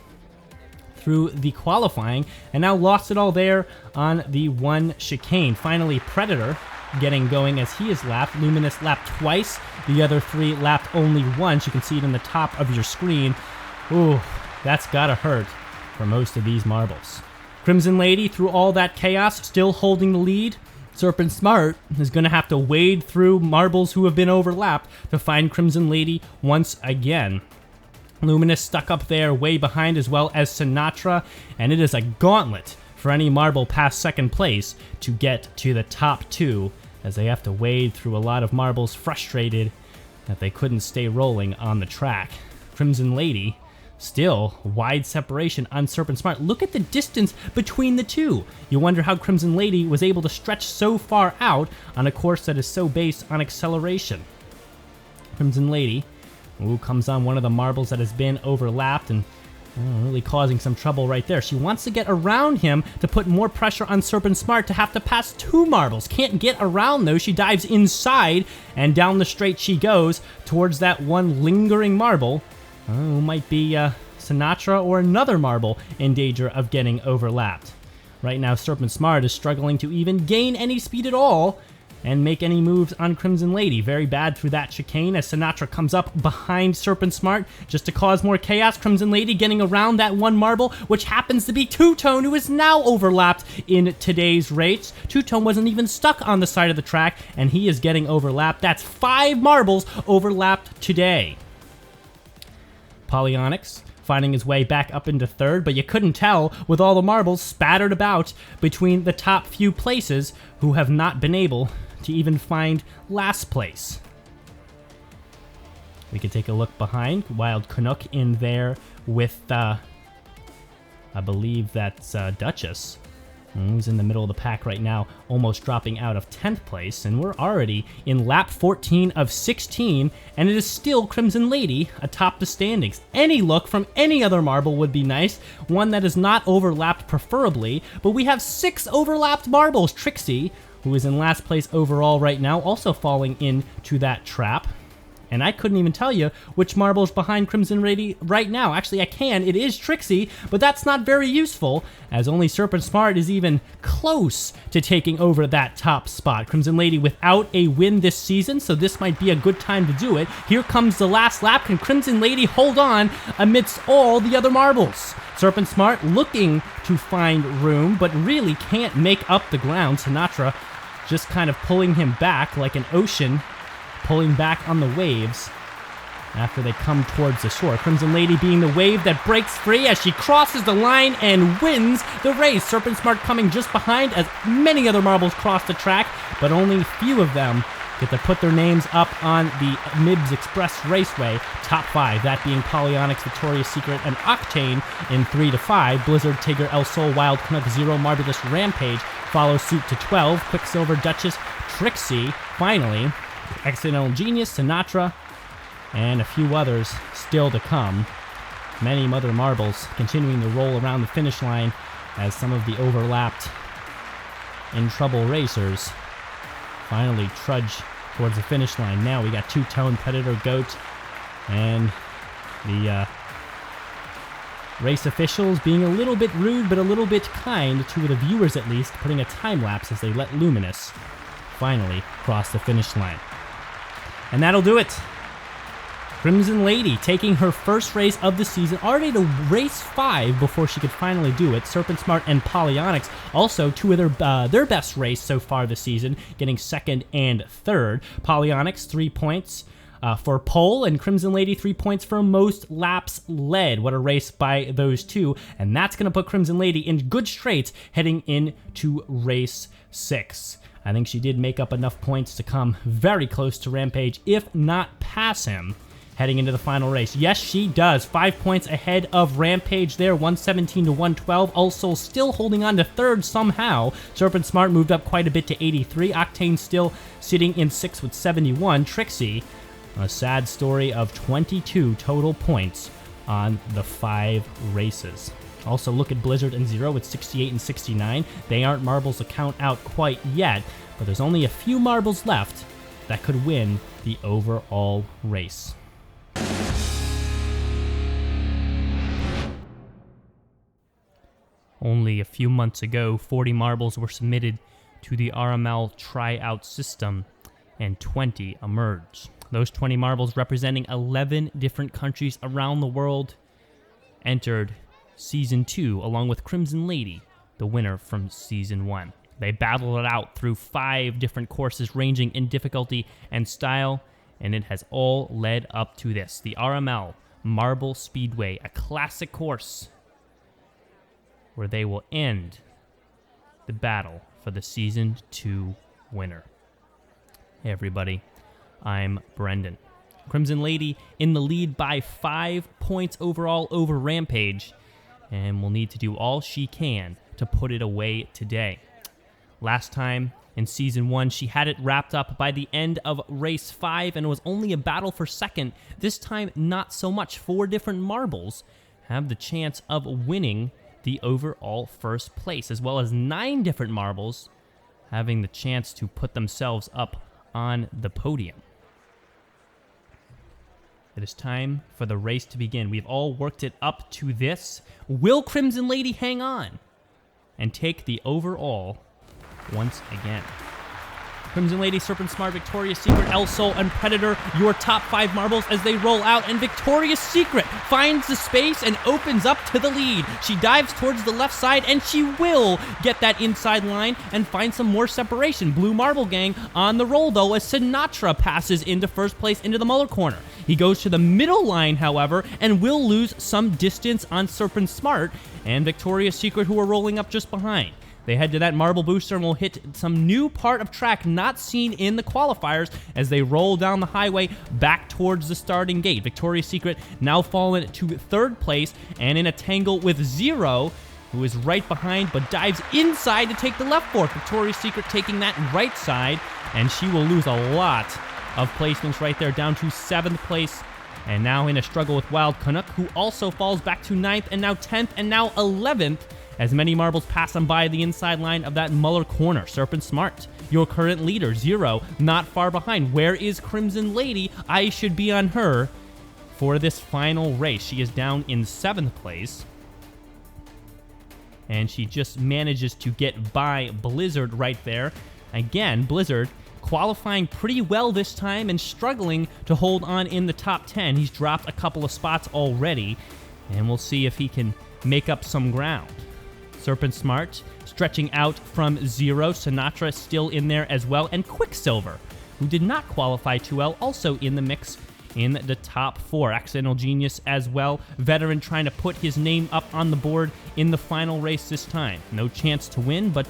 through the qualifying and now lost it all there on the 1 chicane. Finally, Predator getting going as he is lapped. Luminous lapped twice. The other 3 lapped only once. You can see it in the top of your screen. Ooh, that's gotta hurt for most of these marbles. Crimson Lady, through all that chaos, still holding the lead. Serpent Smart is going to have to wade through marbles who have been overlapped to find Crimson Lady once again. Luminous stuck up there way behind, as well as Sinatra, and it is a gauntlet for any marble past 2nd place to get to the top 2, as they have to wade through a lot of marbles, frustrated that they couldn't stay rolling on the track. Crimson Lady, still wide separation on Serpent Smart. Look at the distance between the 2. You wonder how Crimson Lady was able to stretch so far out on a course that is so based on acceleration. Crimson Lady, who comes on one of the marbles that has been overlapped and really causing some trouble right there. She wants to get around him to put more pressure on Serpent Smart to have to pass 2 marbles. Can't get around those. She dives inside, and down the straight she goes towards that 1 lingering marble. Might be Sinatra or another marble in danger of getting overlapped. Right now, Serpent Smart is struggling to even gain any speed at all and make any moves on Crimson Lady. Very bad through that chicane as Sinatra comes up behind Serpent Smart just to cause more chaos. Crimson Lady getting around that 1 marble, which happens to be Two-Tone, who is now overlapped in today's race. Two-Tone wasn't even stuck on the side of the track, and he is getting overlapped. That's 5 marbles overlapped today. Polyonyx finding his way back up into 3rd, but you couldn't tell with all the marbles spattered about between the top few places, who have not been able to even find last place. We can take a look behind. Wild Canuck in there with, I believe that's Duchess. Who's in the middle of the pack right now, almost dropping out of 10th place, and we're already in lap 14 of 16, and it is still Crimson Lady atop the standings. Any look from any other marble would be nice, one that is not overlapped preferably, but we have 6 overlapped marbles. Trixie, who is in last place overall right now, also falling into that trap. And I couldn't even tell you which marble is behind Crimson Lady right now. Actually, I can. It is Trixie, but that's not very useful, as only Serpent Smart is even close to taking over that top spot. Crimson Lady without a win this season, so this might be a good time to do it. Here comes the last lap. Can Crimson Lady hold on amidst all the other marbles? Serpent Smart looking to find room, but really can't make up the ground. Sinatra just kind of pulling him back like an ocean, pulling back on the waves after they come towards the shore. Crimson Lady being the wave that breaks free as she crosses the line and wins the race. Serpent Smart coming just behind as many other marbles cross the track, but only few of them get to put their names up on the Mibs Express Raceway. Top 5, that being Polyonyx, Victoria's Secret, and Octane in 3 to 5. Blizzard, Tigger, El Sol, Wild Canuck, Zero, Marvelous, Rampage follow suit to 12. Quicksilver, Duchess, Trixie, finally. Accidental Genius, Sinatra, and a few others still to come. Many other marbles continuing to roll around the finish line as some of the overlapped in trouble racers finally trudge towards the finish line. Now we got Two-Tone, Predator, Goat, and the race officials being a little bit rude but a little bit kind to the viewers, at least, putting a time lapse as they let Luminous finally cross the finish line. And that'll do it. Crimson Lady taking her first race of the season, already to race 5 before she could finally do it. Serpent Smart and Polyonyx also two of their best race so far this season, getting 2nd and 3rd. Polyonyx 3 points for pole, and Crimson Lady 3 points for most laps led. What a race by those two, and that's going to put Crimson Lady in good straits heading into race 6. I think she did make up enough points to come very close to Rampage, if not pass him, heading into the final race. Yes, she does. 5 points ahead of Rampage there, 117 to 112. Also still holding on to 3rd somehow. Serpent Smart moved up quite a bit to 83. Octane still sitting in 6th with 71. Trixie, a sad story of 22 total points on the 5 races. Also, look at Blizzard and Zero with 68 and 69. They aren't marbles to count out quite yet, but there's only a few marbles left that could win the overall race. Only a few months ago, 40 marbles were submitted to the RML tryout system, and 20 emerged. Those 20 marbles, representing 11 different countries around the world, entered Season 2, along with Crimson Lady, the winner from Season 1. They battled it out through 5 different courses, ranging in difficulty and style, and it has all led up to this, the RML Marble Speedway, a classic course where they will end the battle for the Season 2 winner. Hey everybody, I'm Brendan. Crimson Lady in the lead by 5 points overall over Rampage, and will need to do all she can to put it away today. Last time in Season 1, she had it wrapped up by the end of Race 5, and it was only a battle for 2nd. This time, not so much. 4 different marbles have the chance of winning the overall first place, as well as 9 different marbles having the chance to put themselves up on the podium. It is time for the race to begin. We've all worked it up to this. Will Crimson Lady hang on and take the overall once again? Crimson Lady, Serpent Smart, Victoria's Secret, El Sol, and Predator, your top 5 marbles as they roll out, and Victoria's Secret finds the space and opens up to the lead. She dives towards the left side, and she will get that inside line and find some more separation. Blue Marble Gang on the roll, though, as Sinatra passes into first place into the Muller corner. He goes to the middle line, however, and will lose some distance on Serpent Smart and Victoria's Secret, who are rolling up just behind. They head to that marble booster and will hit some new part of track not seen in the qualifiers as they roll down the highway back towards the starting gate. Victoria's Secret now fallen to 3rd place and in a tangle with Zero, who is right behind but dives inside to take the left fork. Victoria's Secret taking that right side, and she will lose a lot of placements right there, down to 7th place. And now in a struggle with Wild Canuck, who also falls back to 9th and now 10th and now 11th, as many marbles pass on by the inside line of that Muller corner. Serpent Smart, your current leader, 0, not far behind. Where is Crimson Lady? I should be on her for this final race. She is down in 7th place, and she just manages to get by Blizzard right there. Again, Blizzard qualifying pretty well this time and struggling to hold on in the top 10. He's dropped a couple of spots already, and we'll see if he can make up some ground. Serpent Smart stretching out from 0. Sinatra still in there as well, and Quicksilver, who did not qualify too well, also in the mix in the top 4. Accidental Genius as well. Veteran trying to put his name up on the board in the final race this time. No chance to win, but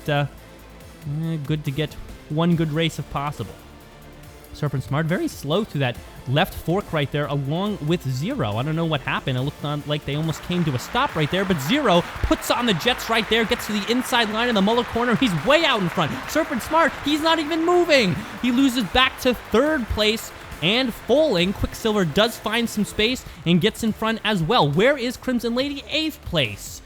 good to get one good race if possible. Serpent Smart very slow through that left fork right there along with 0. I don't know what happened. It looked like they almost came to a stop right there, but 0 puts on the jets right there, gets to the inside line in the Muller corner. He's way out in front. Serpent Smart, he's not even moving. He loses back to 3rd place and falling. Quicksilver does find some space and gets in front as well. Where is Crimson Lady? 8th place.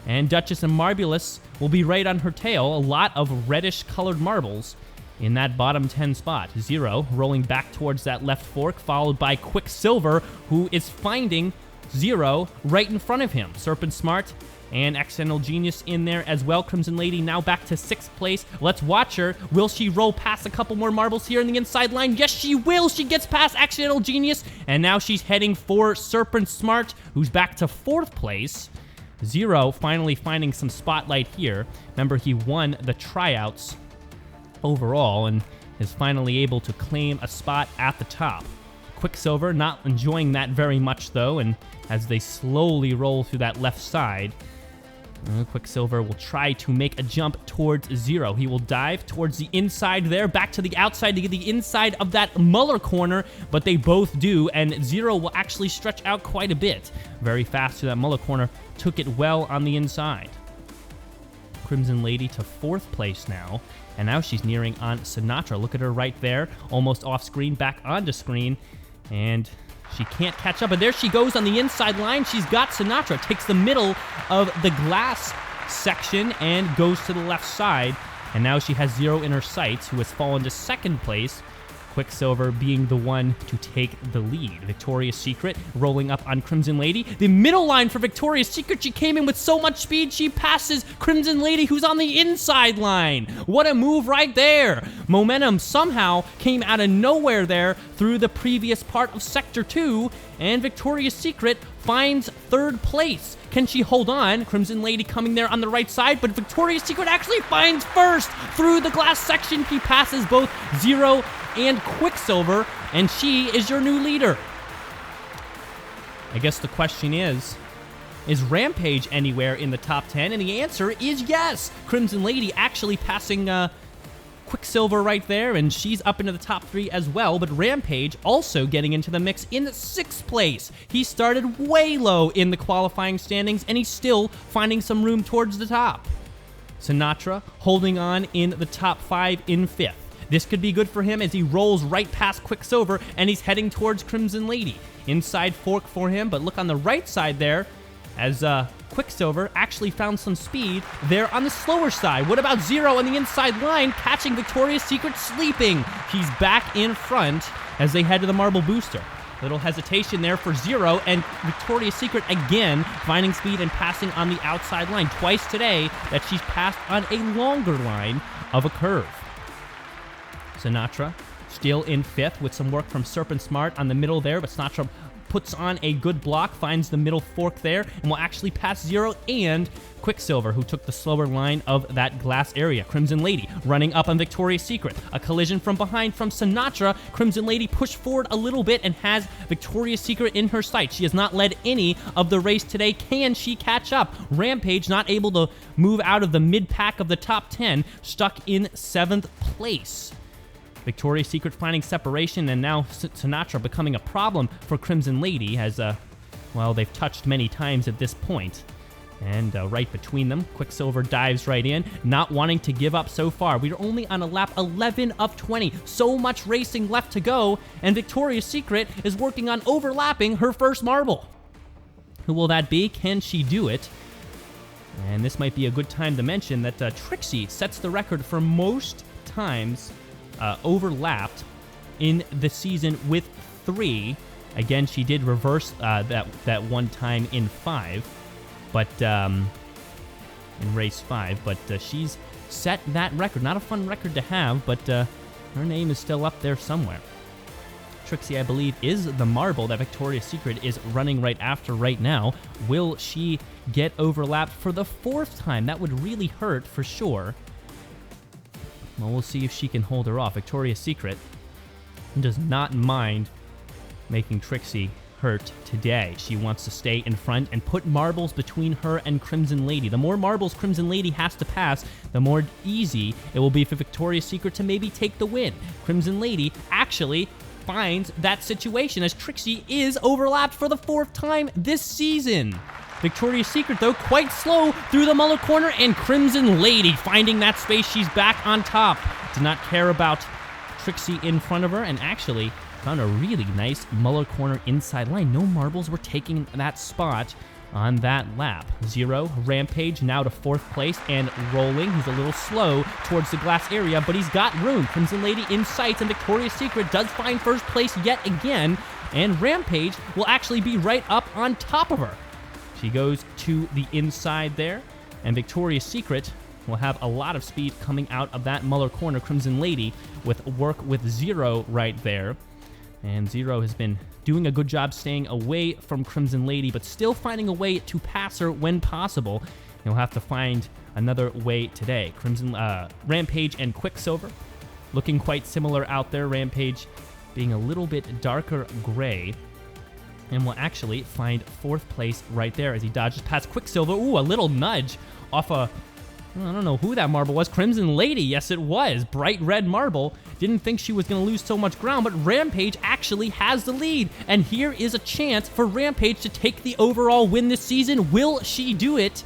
And Duchess and Marbulus will be right on her tail. A lot of reddish colored marbles in that bottom 10 spot. 0 rolling back towards that left fork, followed by Quicksilver, who is finding 0 right in front of him. Serpent Smart and Accidental Genius in there as well. Crimson Lady now back to 6th place. Let's watch her. Will she roll past a couple more marbles here in the inside line? Yes, she will. She gets past Accidental Genius, and now she's heading for Serpent Smart, who's back to 4th place. 0 finally finding some spotlight here. Remember, he won the tryouts overall and is finally able to claim a spot at the top. Quicksilver not enjoying that very much though, and as they slowly roll through that left side, Quicksilver will try to make a jump towards 0. He will dive towards the inside there, back to the outside to get the inside of that Muller corner, but they both do, and 0 will actually stretch out quite a bit. Very fast to that Muller corner, took it well on the inside. Crimson Lady to 4th place now, and now she's nearing on Sinatra. Look at her right there, almost off screen, back onto screen, and she can't catch up, and there she goes on the inside line. She's got Sinatra, takes the middle of the glass section and goes to the left side, and now she has 0 in her sights, who has fallen to 2nd place. Quicksilver being the one to take the lead. Victoria's Secret rolling up on Crimson Lady. The middle line for Victoria's Secret. She came in with so much speed, she passes Crimson Lady, who's on the inside line. What a move right there. Momentum somehow came out of nowhere there through the previous part of Sector 2, and Victoria's Secret finds 3rd place. Can she hold on? Crimson Lady coming there on the right side, but Victoria's Secret actually finds 1st through the glass section. He passes both 0 and Quicksilver, and she is your new leader. I guess the question is Rampage anywhere in the top 10? And the answer is yes. Crimson Lady actually passing Quicksilver right there, and she's up into the top 3 as well, but Rampage also getting into the mix in 6th place. He started way low in the qualifying standings, and he's still finding some room towards the top. Sinatra holding on in the top 5 in 5th. This could be good for him as he rolls right past Quicksilver, and he's heading towards Crimson Lady. Inside fork for him, but look on the right side there, as Quicksilver actually found some speed there on the slower side. What about 0 on the inside line, catching Victoria's Secret sleeping? He's back in front as they head to the Marble Booster. Little hesitation there for 0, and Victoria's Secret again finding speed and passing on the outside line. Twice today that she's passed on a longer line of a curve. Sinatra still in 5th with some work from Serpent Smart on the middle there, but Sinatra puts on a good block, finds the middle fork there, and will actually pass 0 and Quicksilver, who took the slower line of that glass area. Crimson Lady running up on Victoria's Secret. A collision from behind from Sinatra. Crimson Lady pushed forward a little bit and has Victoria's Secret in her sights. She has not led any of the race today. Can she catch up? Rampage not able to move out of the mid-pack of the top 10, stuck in 7th place. Victoria's Secret finding separation, and now Sinatra becoming a problem for Crimson Lady as, well, they've touched many times at this point. And right between them, Quicksilver dives right in, not wanting to give up so far. We're only on a lap 11 of 20. So much racing left to go, and Victoria's Secret is working on overlapping her first marble. Who will that be? Can she do it? And this might be a good time to mention that Trixie sets the record for most times overlapped in the season with 3. Again, she did reverse that one time in 5, but in race 5. But she's set that record. Not a fun record to have, but her name is still up there somewhere. Trixie, I believe, is the marble that Victoria's Secret is running right after right now. Will she get overlapped for the 4th time? That would really hurt for sure. Well, we'll see if she can hold her off. Victoria's Secret does not mind making Trixie hurt today. She wants to stay in front and put marbles between her and Crimson Lady. The more marbles Crimson Lady has to pass, the more easy it will be for Victoria's Secret to maybe take the win. Crimson Lady actually finds that situation as Trixie is overlapped for the 4th time this season. Victoria's Secret, though, quite slow through the Muller corner, and Crimson Lady finding that space. She's back on top. Did not care about Trixie in front of her, and actually found a really nice Muller corner inside line. No marbles were taking that spot on that lap. Zero, Rampage now to 4th place and rolling. He's a little slow towards the glass area, but he's got room. Crimson Lady in sights, and Victoria's Secret does find 1st place yet again, and Rampage will actually be right up on top of her. She goes to the inside there, and Victoria's Secret will have a lot of speed coming out of that Muller corner. Crimson Lady with work with Zero right there. And Zero has been doing a good job staying away from Crimson Lady, but still finding a way to pass her when possible. He'll have to find another way today. Rampage and Quicksilver looking quite similar out there. Rampage being a little bit darker gray. And will actually find 4th place right there as he dodges past Quicksilver. Ooh, a little nudge off I don't know who that marble was. Crimson Lady, yes it was. Bright red marble. Didn't think she was going to lose so much ground, but Rampage actually has the lead. And here is a chance for Rampage to take the overall win this season. Will she do it?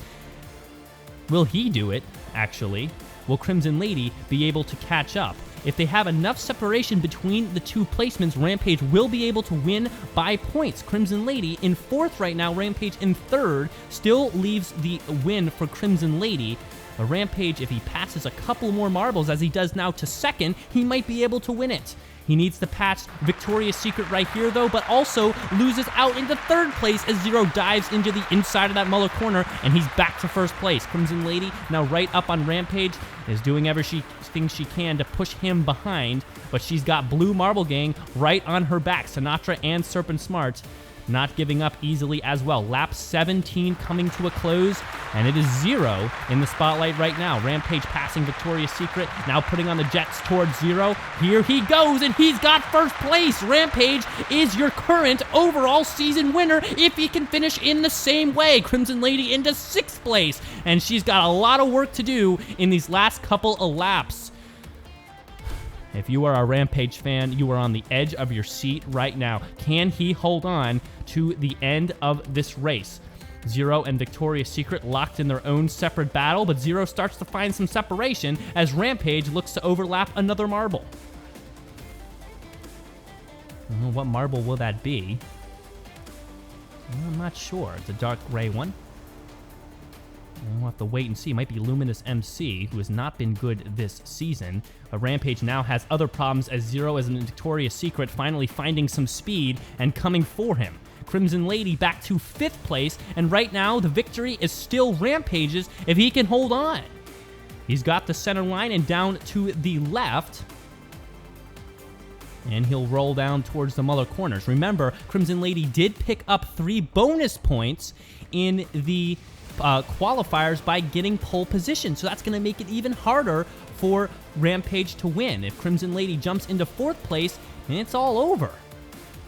Will he do it, actually? Will Crimson Lady be able to catch up? If they have enough separation between the 2 placements, Rampage will be able to win by points. Crimson Lady in 4th right now, Rampage in 3rd. Still leaves the win for Crimson Lady. But Rampage, if he passes a couple more marbles as he does now to 2nd, he might be able to win it. He needs to pass Victoria's Secret right here, though, but also loses out into 3rd place as Zero dives into the inside of that Muller corner, and he's back to 1st place. Crimson Lady, now right up on Rampage, is doing everything she can to push him behind, but she's got Blue Marble Gang right on her back. Sinatra and Serpent Smart not giving up easily as well. Lap 17 coming to a close, and it is Zero in the spotlight right now. Rampage passing Victoria's Secret, now putting on the jets towards Zero. Here he goes, and he's got 1st place. Rampage is your current overall season winner if he can finish in the same way. Crimson Lady into 6th place, and she's got a lot of work to do in these last couple of laps. If you are a Rampage fan, you are on the edge of your seat right now. Can he hold on to the end of this race? Zero and Victoria's Secret locked in their own separate battle, but Zero starts to find some separation as Rampage looks to overlap another marble. What marble will that be? I'm not sure. It's a dark gray one. We'll have to wait and see. It might be Luminous MC, who has not been good this season. Rampage now has other problems as Zero as in Victoria's Secret finally finding some speed and coming for him. Crimson Lady back to 5th place, and right now the victory is still Rampage's if he can hold on. He's got the center line and down to the left, and he'll roll down towards the Muller corners. Remember, Crimson Lady did pick up 3 bonus points in the qualifiers by getting pole position, so that's going to make it even harder for Rampage to win. If Crimson Lady jumps into 4th place, it's all over.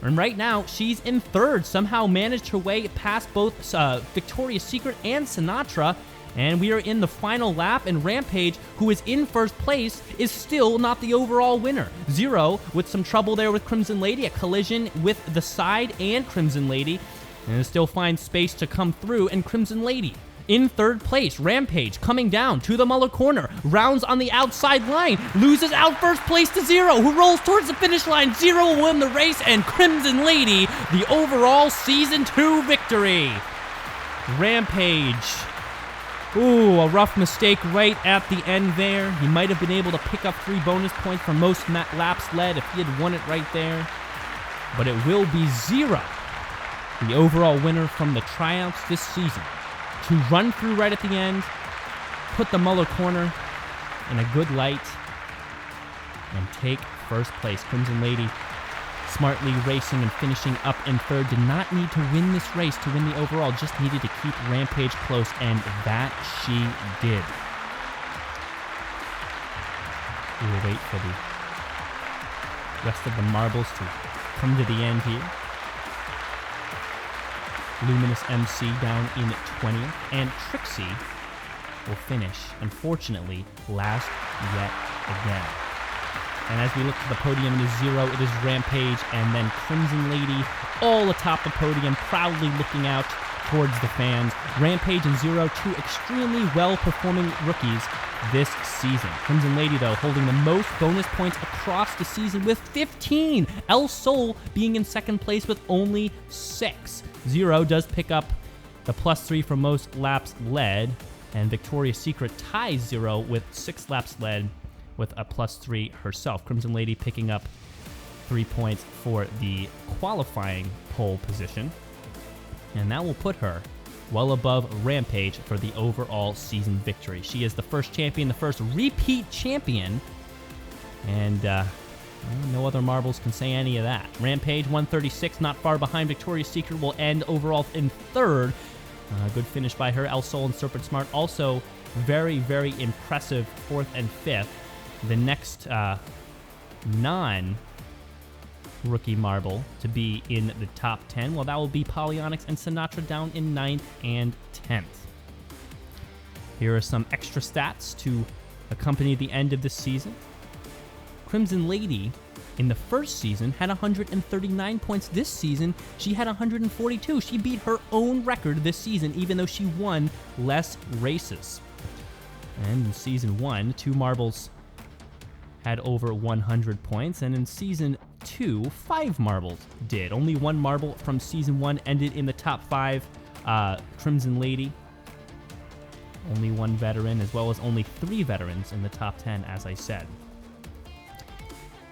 And right now, she's in 3rd, somehow managed her way past both Victoria's Secret and Sinatra, and we are in the final lap, and Rampage, who is in 1st place, is still not the overall winner. Zero, with some trouble there with Crimson Lady, a collision with the side and Crimson Lady, and still finds space to come through, and Crimson Lady in 3rd place. Rampage coming down to the Muller corner, rounds on the outside line, loses out 1st place to Zero, who rolls towards the finish line. Zero will win the race, and Crimson Lady the overall Season 2 victory. Rampage Ooh, a rough mistake right at the end there. He might have been able to pick up 3 bonus points for most laps led if he had won it right there. But it will be 0. The overall winner from the tryouts this season. To run through right at the end, put the Muller corner in a good light, and take first place. Crimson Lady smartly racing and finishing up in third. Did not need to win this race to win the overall, just needed to keep Rampage close, and that she did. We will wait for the rest of the marbles to come to the end here. Luminous MC down in 20th, and Trixie will finish, unfortunately, last yet again. And as we look to the podium, it is 0, it is Rampage, and then Crimson Lady all atop the podium, proudly looking out towards the fans. Rampage and 0, 2 extremely well-performing rookies this season. Crimson Lady, though, holding the most bonus points across the season with 15. El Sol being in second place with only 6. 0 does pick up the +3 for most laps led, and Victoria's Secret ties 0 with 6 laps led with a +3 herself. Crimson Lady picking up 3 points for the qualifying pole position, and that will put her well above Rampage for the overall season victory. She is the first champion, the first repeat champion, and no other marbles can say any of that. Rampage 136, not far behind. Victoria's Secret will end overall in third. Good finish by her. El Sol and Serpent Smart also very, very impressive 4th and 5th. The next non-rookie marble to be in the top 10, well, that will be Polyonics and Sinatra down in 9th and 10th. Here are some extra stats to accompany the end of this season. Crimson Lady in the first season had 139 points. This season, she had 142. She beat her own record this season, even though she won less races. And in Season 1, 2 marbles had over 100 points, and in Season 2, 5 marbles did. Only 1 marble from Season 1 ended in the top 5. Crimson Lady, only 1 veteran, as well as only 3 veterans in the top 10, as I said.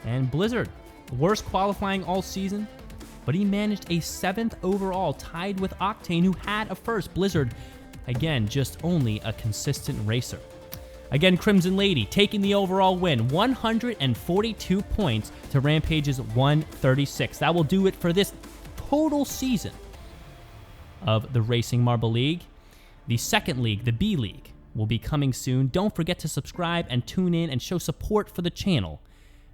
And Blizzard, worst qualifying all season, but he managed a 7th overall, tied with Octane, who had a first. Blizzard, again, just only a consistent racer. Again, Crimson Lady taking the overall win, 142 points to Rampage's 136. That will do it for this total season of the Racing Marble League. The second league, the B League, will be coming soon. Don't forget to subscribe and tune in and show support for the channel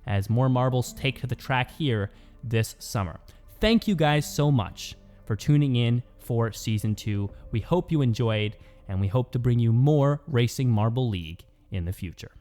as more marbles take to the track here this summer. Thank you guys so much for tuning in for Season 2. We hope you enjoyed, and we hope to bring you more Racing Marble League in the future.